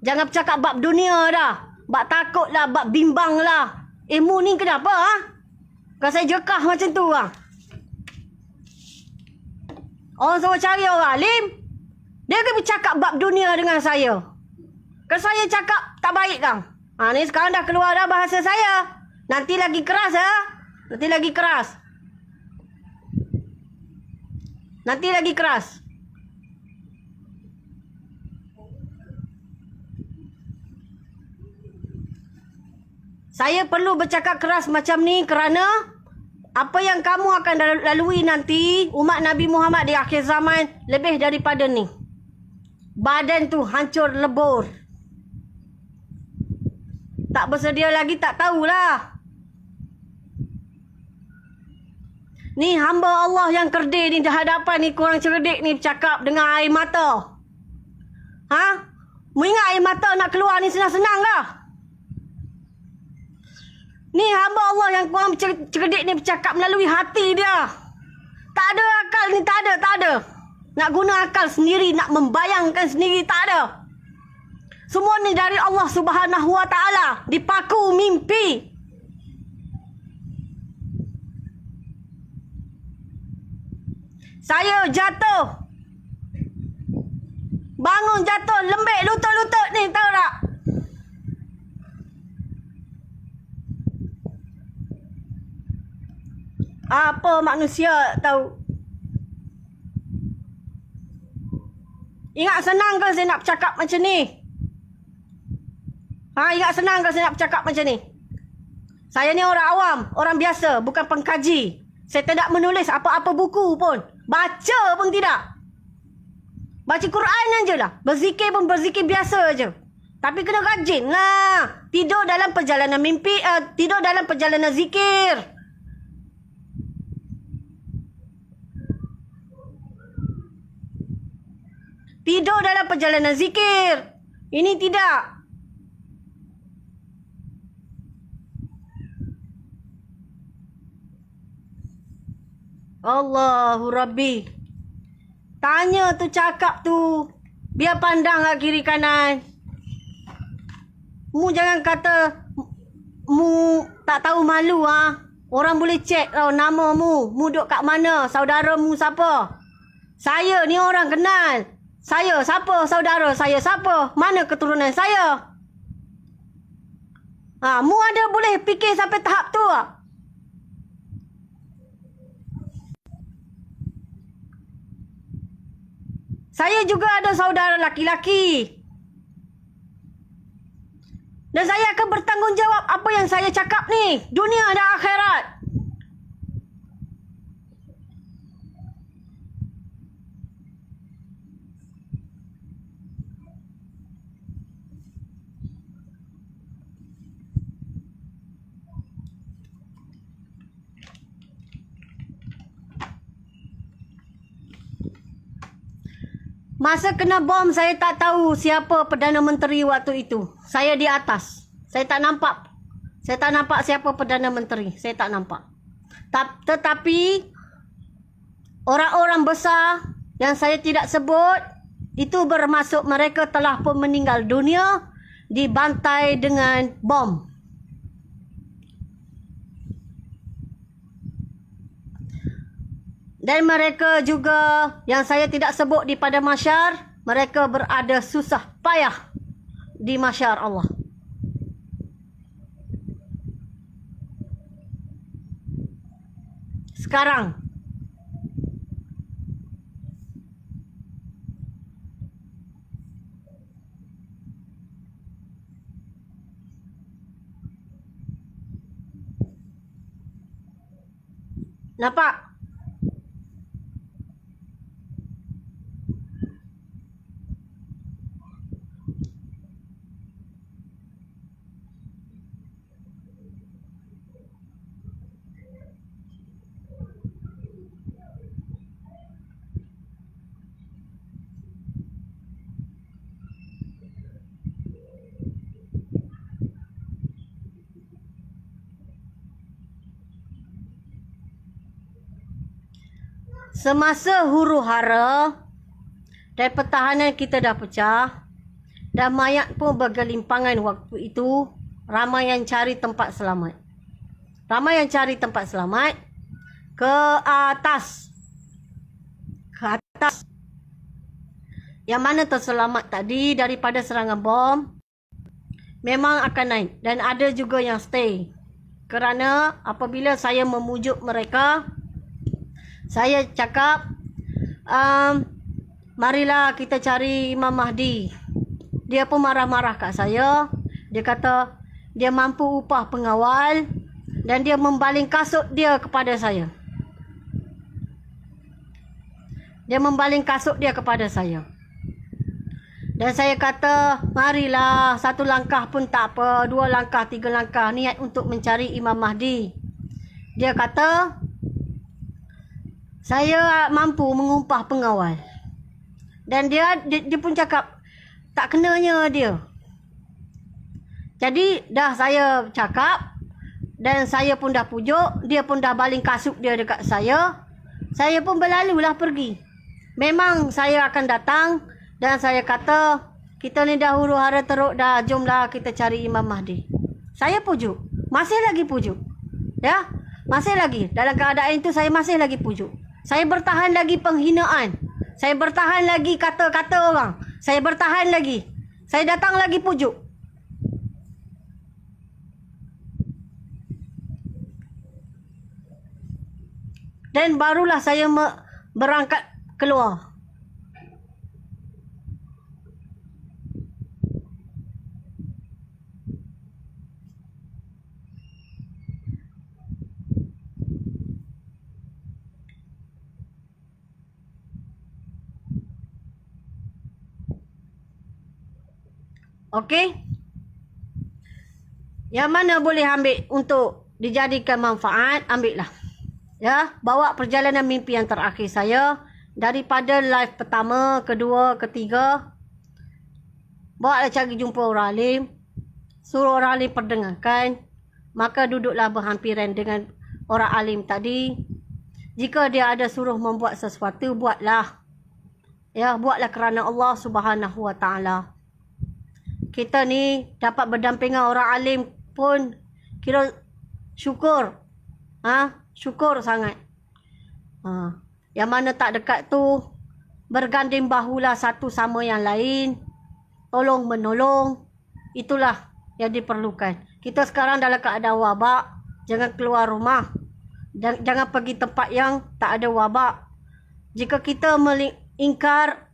Jangan bercakap bab dunia dah. Bab takut lah, bab bimbang lah. Mu ni kenapa ha? Kalau saya jekah macam tu lah. Orang suruh cari orang alim. Dia akan bercakap bab dunia dengan saya. Kalau saya cakap tak baik kan? Ni sekarang dah keluar dah bahasa saya. Nanti lagi keras ya. Nanti lagi keras. Nanti lagi keras. Saya perlu bercakap keras macam ni kerana apa yang kamu akan lalui nanti umat Nabi Muhammad di akhir zaman lebih daripada ni. Badan tu hancur lebur. Tak bersedia lagi tak tahulah. Ni hamba Allah yang kerdil ni di hadapan ni kurang cerdik ni bercakap dengan air mata. Ha? Mu ingat air mata nak keluar ni senang-senang lah. Ni hamba Allah yang kurang cerdik ni bercakap melalui hati dia. Tak ada akal ni, tak ada. Nak guna akal sendiri, nak membayangkan sendiri, tak ada. Semua ni dari Allah Subhanahu Wa Taala, dipaku mimpi. Saya jatuh. Bangun jatuh, lembek lutut-lutut ni, tahu tak? Apa manusia tahu? Ingat senang ke saya nak bercakap macam ni? Ingat senang ke saya nak bercakap macam ni? Saya ni orang awam, orang biasa, bukan pengkaji. Saya tidak menulis apa-apa buku pun. Baca pun tidak. Baca Quran aja lah. Berzikir pun berzikir biasa aja. Tapi kena rajin lah. Tidur dalam perjalanan mimpi, tidur dalam perjalanan zikir. Tidur dalam perjalanan zikir. Ini tidak. Allahu Rabbi. Tanya tu, cakap tu. Biar pandang kat kiri kanan. Mu jangan kata mu tak tahu malu ah. Orang boleh cek tau nama mu. Mu duduk kat mana? Saudara mu siapa? Saya ni orang kenal. Saya siapa? Saudara saya siapa? Mana keturunan saya? Mu ada boleh fikir sampai tahap tu ah. Saya juga ada saudara laki-laki. Dan saya akan bertanggungjawab apa yang saya cakap ni. Dunia dan akhirat. Masa kena bom, saya tak tahu siapa Perdana Menteri waktu itu. Saya di atas. Saya tak nampak. Saya tak nampak siapa Perdana Menteri. Saya tak nampak. Tetapi, orang-orang besar yang saya tidak sebut, itu bermaksud mereka telah pun meninggal dunia dibantai dengan bom. Dan mereka juga yang saya tidak sebut di pada mahsyar, mereka berada susah payah di mahsyar Allah. Sekarang nampak? Semasa huru-hara dan pertahanan kita dah pecah dan mayat pun bergelimpangan waktu itu, ramai yang cari tempat selamat. Ramai yang cari tempat selamat ke atas. Ke atas. Yang mana terselamat tadi daripada serangan bom memang akan naik. Dan ada juga yang stay. Kerana apabila saya memujuk mereka, saya cakap, marilah kita cari Imam Mahdi. Dia pun marah-marah kat saya. Dia kata, dia mampu upah pengawal dan dia membaling kasut dia kepada saya. Dia membaling kasut dia kepada saya. Dan saya kata, marilah, satu langkah pun tak apa, 2 langkah, 3 langkah, niat untuk mencari Imam Mahdi. Dia kata, saya mampu mengumpah pengawal. Dan dia pun cakap, tak kenanya dia. Jadi dah saya cakap dan saya pun dah pujuk, dia pun dah baling kasut dia dekat saya. Saya pun berlalulah pergi. Memang saya akan datang dan saya kata, kita ni dah huru-hara teruk dah, jomlah kita cari Imam Mahdi. Saya pujuk, masih lagi pujuk. Ya, masih lagi. Dalam keadaan itu saya masih lagi pujuk. Saya bertahan lagi penghinaan. Saya bertahan lagi kata-kata orang. Saya bertahan lagi. Saya datang lagi pujuk. Dan barulah saya berangkat keluar. Okey? Yang mana boleh ambil untuk dijadikan manfaat, ambillah. Ya, bawa perjalanan mimpi yang terakhir saya daripada live pertama, kedua, ketiga. Bawa lah cari jumpa orang alim. Suruh orang alim perdengarkan. Maka duduklah berhampiran dengan orang alim tadi. Jika dia ada suruh membuat sesuatu, buatlah. Ya, buatlah kerana Allah Subhanahu Wa Taala. Kita ni dapat berdampingan orang alim pun kira syukur. Syukur sangat. Yang mana tak dekat tu berganding bahulah satu sama yang lain. Tolong menolong. Itulah yang diperlukan. Kita sekarang dalam keadaan wabak. Jangan keluar rumah. Jangan pergi tempat yang tak ada wabak. Jika kita ingkar,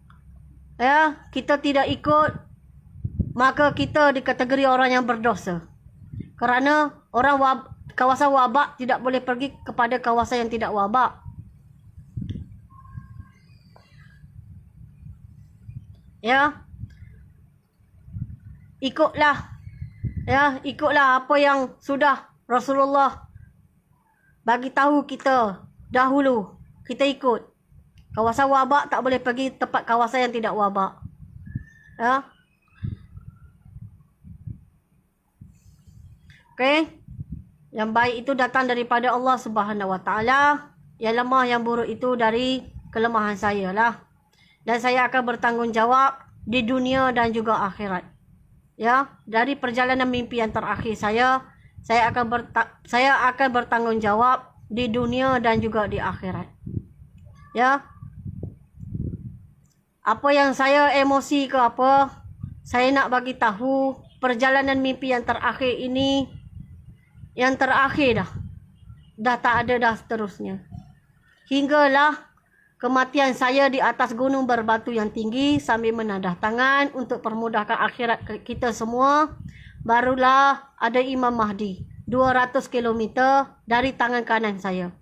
ya, kita tidak ikut, maka kita dikategori orang yang berdosa. Kerana kawasan wabak tidak boleh pergi kepada kawasan yang tidak wabak. Ya. Ikutlah apa yang sudah Rasulullah bagi tahu kita dahulu. Kita ikut. Kawasan wabak tak boleh pergi tempat kawasan yang tidak wabak. Ya. Okey. Yang baik itu datang daripada Allah Subhanahu Wa Taala. Yang lemah, yang buruk itu dari kelemahan saya lah. Dan saya akan bertanggungjawab di dunia dan juga akhirat. Ya, dari perjalanan mimpi yang terakhir saya akan bertanggungjawab di dunia dan juga di akhirat. Ya. Apa yang saya emosi ke apa, saya nak bagi tahu perjalanan mimpi yang terakhir ini, yang terakhir dah. Dah tak ada dah seterusnya. Hinggalah kematian saya di atas gunung berbatu yang tinggi sambil menadah tangan untuk permudahkan akhirat kita semua. Barulah ada Imam Mahdi 200 km dari tangan kanan saya.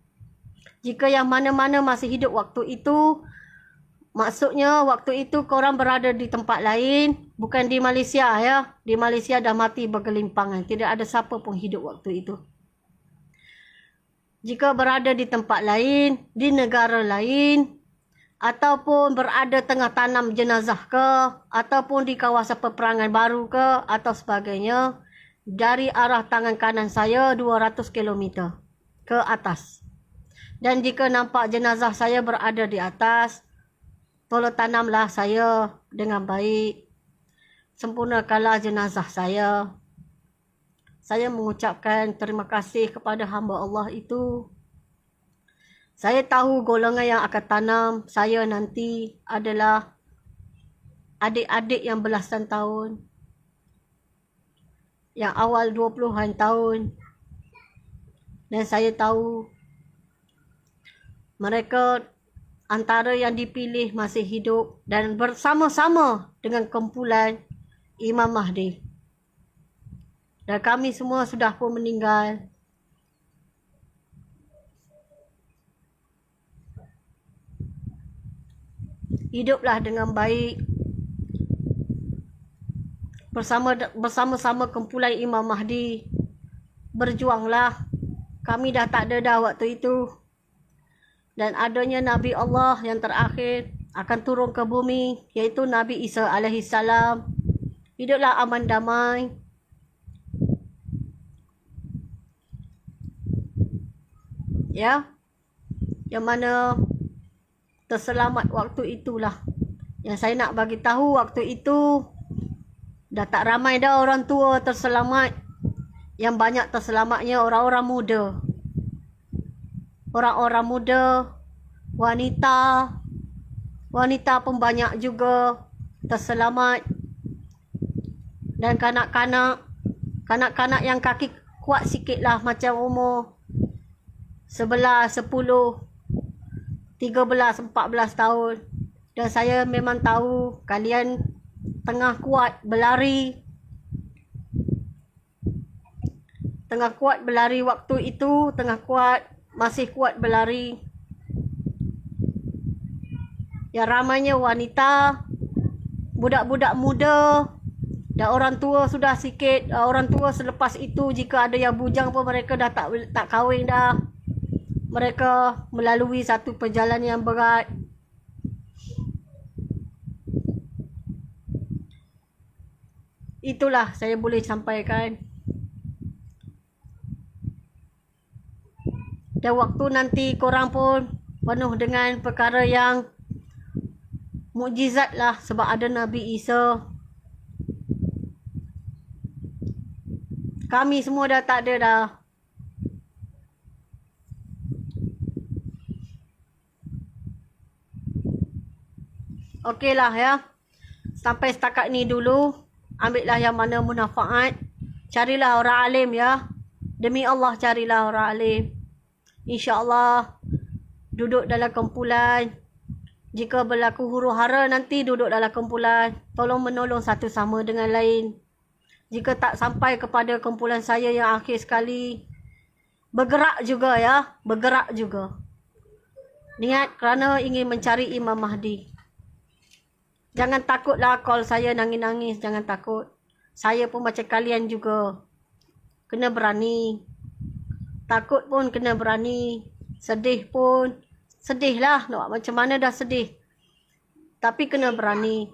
Jika yang mana-mana masih hidup waktu itu, maksudnya waktu itu korang berada di tempat lain, bukan di Malaysia ya. Di Malaysia dah mati bergelimpangan. Tidak ada siapa pun hidup waktu itu. Jika berada di tempat lain, di negara lain, ataupun berada tengah tanam jenazah ke, ataupun di kawasan peperangan baru ke, atau sebagainya, dari arah tangan kanan saya 200 km ke atas. Dan jika nampak jenazah saya berada di atas, tolong tanamlah saya dengan baik. Sempurnakanlah jenazah saya. Saya mengucapkan terima kasih kepada hamba Allah itu. Saya tahu golongan yang akan tanam saya nanti adalah adik-adik yang belasan tahun. Yang awal 20-an tahun. Dan saya tahu mereka antara yang dipilih masih hidup dan bersama-sama dengan kumpulan Imam Mahdi. Dan kami semua sudah pun meninggal. Hiduplah dengan baik. Bersama-sama kumpulan Imam Mahdi. Berjuanglah. Kami dah tak ada dah waktu itu. Dan adanya Nabi Allah yang terakhir akan turun ke bumi, iaitu Nabi Isa alaihissalam. Hiduplah aman damai. Ya, yang mana terselamat waktu itulah yang saya nak bagi tahu. Waktu itu dah tak ramai dah orang tua terselamat. Yang banyak terselamatnya orang-orang muda. Orang-orang muda, wanita pun banyak juga terselamat. Dan kanak-kanak yang kaki kuat sikit lah, macam umur 11, 10, 13, 14 tahun. Dan saya memang tahu kalian tengah kuat berlari. Tengah kuat berlari waktu itu, masih kuat berlari. Yang ramainya wanita, budak-budak muda, Dan orang tua sudah sikit, orang tua selepas itu jika ada yang bujang pun mereka dah tak kahwin dah. Mereka melalui satu perjalanan yang berat. Itulah saya boleh sampaikan. Dan waktu nanti korang pun penuh dengan perkara yang mukjizat lah sebab ada Nabi Isa. Kami semua dah tak ada dah. Okeylah ya. Sampai setakat ni dulu. Ambillah yang mana manfaat. Carilah orang alim ya. Demi Allah carilah orang alim. InsyaAllah duduk dalam kumpulan. Jika berlaku huru-hara nanti duduk dalam kumpulan. Tolong menolong satu sama dengan lain. Jika tak sampai kepada kumpulan saya yang akhir sekali, bergerak juga ya. Bergerak juga. Niat kerana ingin mencari Imam Mahdi. Jangan takutlah call saya nangis-nangis. Jangan takut. Saya pun macam kalian juga. Kena berani. Takut pun kena berani. Sedih pun. Sedih lah. Macam mana dah sedih. Tapi kena berani.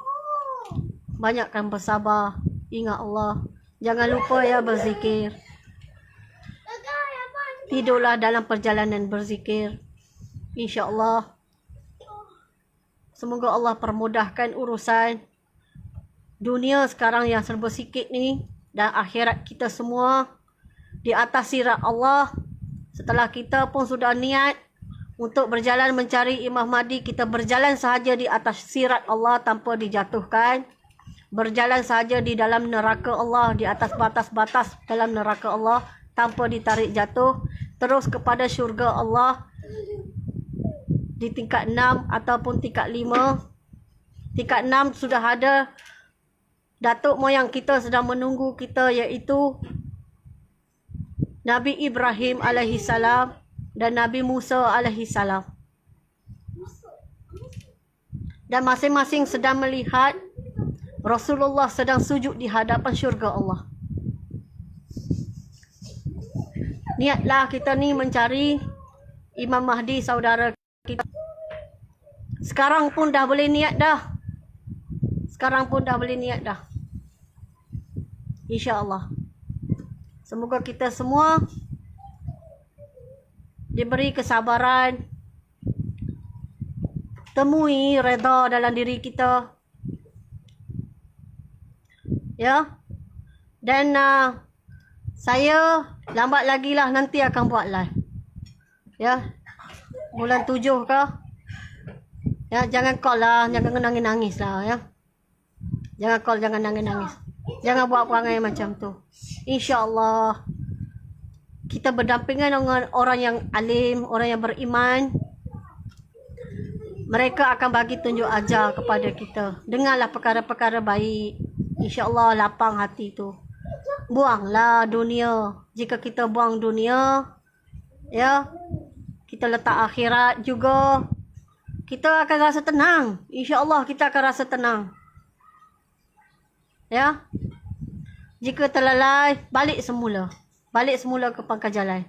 Banyakkan bersabar. Ingat Allah. Jangan lupa ya berzikir. Hiduplah dalam perjalanan berzikir. InsyaAllah. Semoga Allah permudahkan urusan dunia sekarang yang serba sikit ni. Dan akhirat kita semua di atas sirat Allah. Setelah kita pun sudah niat untuk berjalan mencari Imam Mahdi, kita berjalan sahaja di atas sirat Allah tanpa dijatuhkan. Berjalan sahaja di dalam neraka Allah, di atas batas-batas dalam neraka Allah tanpa ditarik jatuh. Terus kepada syurga Allah di tingkat 6 ataupun tingkat 5. Tingkat 6 sudah ada datuk moyang kita sedang menunggu kita, iaitu Nabi Ibrahim alaihissalam dan Nabi Musa alaihissalam. Dan masing-masing sedang melihat Rasulullah sedang sujud di hadapan syurga Allah. Niatlah kita ni mencari Imam Mahdi saudara kita. Sekarang pun dah boleh niat dah. Sekarang pun dah boleh niat dah. InsyaAllah. Semoga kita semua diberi kesabaran. Temui redha dalam diri kita. Ya. Dan saya lambat lagi lah nanti akan buat live. Ya. Bulan 7 ke? Ya, jangan call lah, jangan nangis-nangis lah ya. Jangan call, jangan nangis-nangis. Jangan buat perangai macam tu. InsyaAllah kita berdampingan dengan orang yang alim, orang yang beriman. Mereka akan bagi tunjuk ajar kepada kita. Dengarlah perkara-perkara baik. InsyaAllah lapang hati tu. Buanglah dunia. Jika kita buang dunia, ya, kita letak akhirat juga, kita akan rasa tenang. InsyaAllah kita akan rasa tenang. Ya. Jika terlalai, balik semula. Balik semula ke pangkal jalan.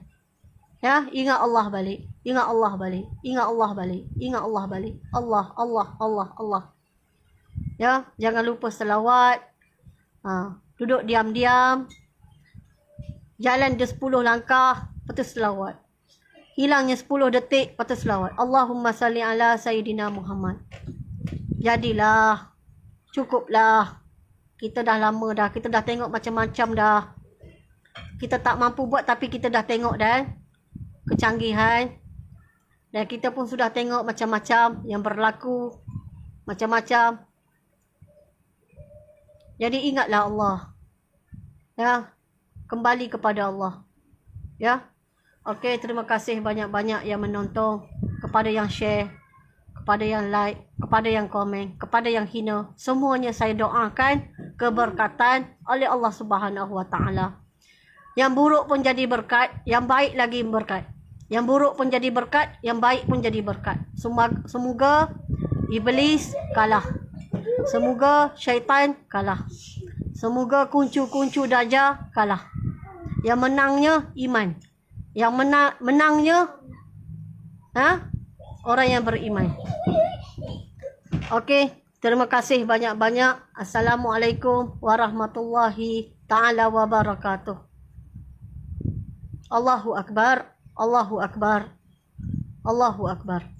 Ya, ingat Allah balik. Ingat Allah balik. Ingat Allah balik. Ingat Allah balik. Allah, Allah, Allah, Allah. Ya, jangan lupa selawat. Duduk diam-diam. Jalan dia 10 langkah, lepas tu selawat. Hilangnya 10 detik, lepas tu selawat. Allahumma salli ala Sayyidina Muhammad. Jadilah. Cukuplah. Kita dah lama dah. Kita dah tengok macam-macam dah. Kita tak mampu buat tapi kita dah tengok dah. Kecanggihan. Dan kita pun sudah tengok macam-macam yang berlaku. Macam-macam. Jadi ingatlah Allah. Ya. Kembali kepada Allah. Ya. Okey, terima kasih banyak-banyak yang menonton. Kepada yang share. Kepada yang like. Kepada yang komen. Kepada yang hina. Semuanya saya doakan keberkatan oleh Allah Subhanahu Wa Taala. Yang buruk pun jadi berkat. Yang baik lagi berkat. Yang buruk pun jadi berkat. Yang baik pun jadi berkat. Semoga Iblis kalah. Semoga syaitan kalah. Semoga kuncu-kuncu Dajjal kalah. Yang menangnya iman. Yang menangnya orang yang beriman. Okey, terima kasih banyak-banyak. Assalamualaikum warahmatullahi taala wabarakatuh. Allahu akbar, Allahu akbar, Allahu akbar.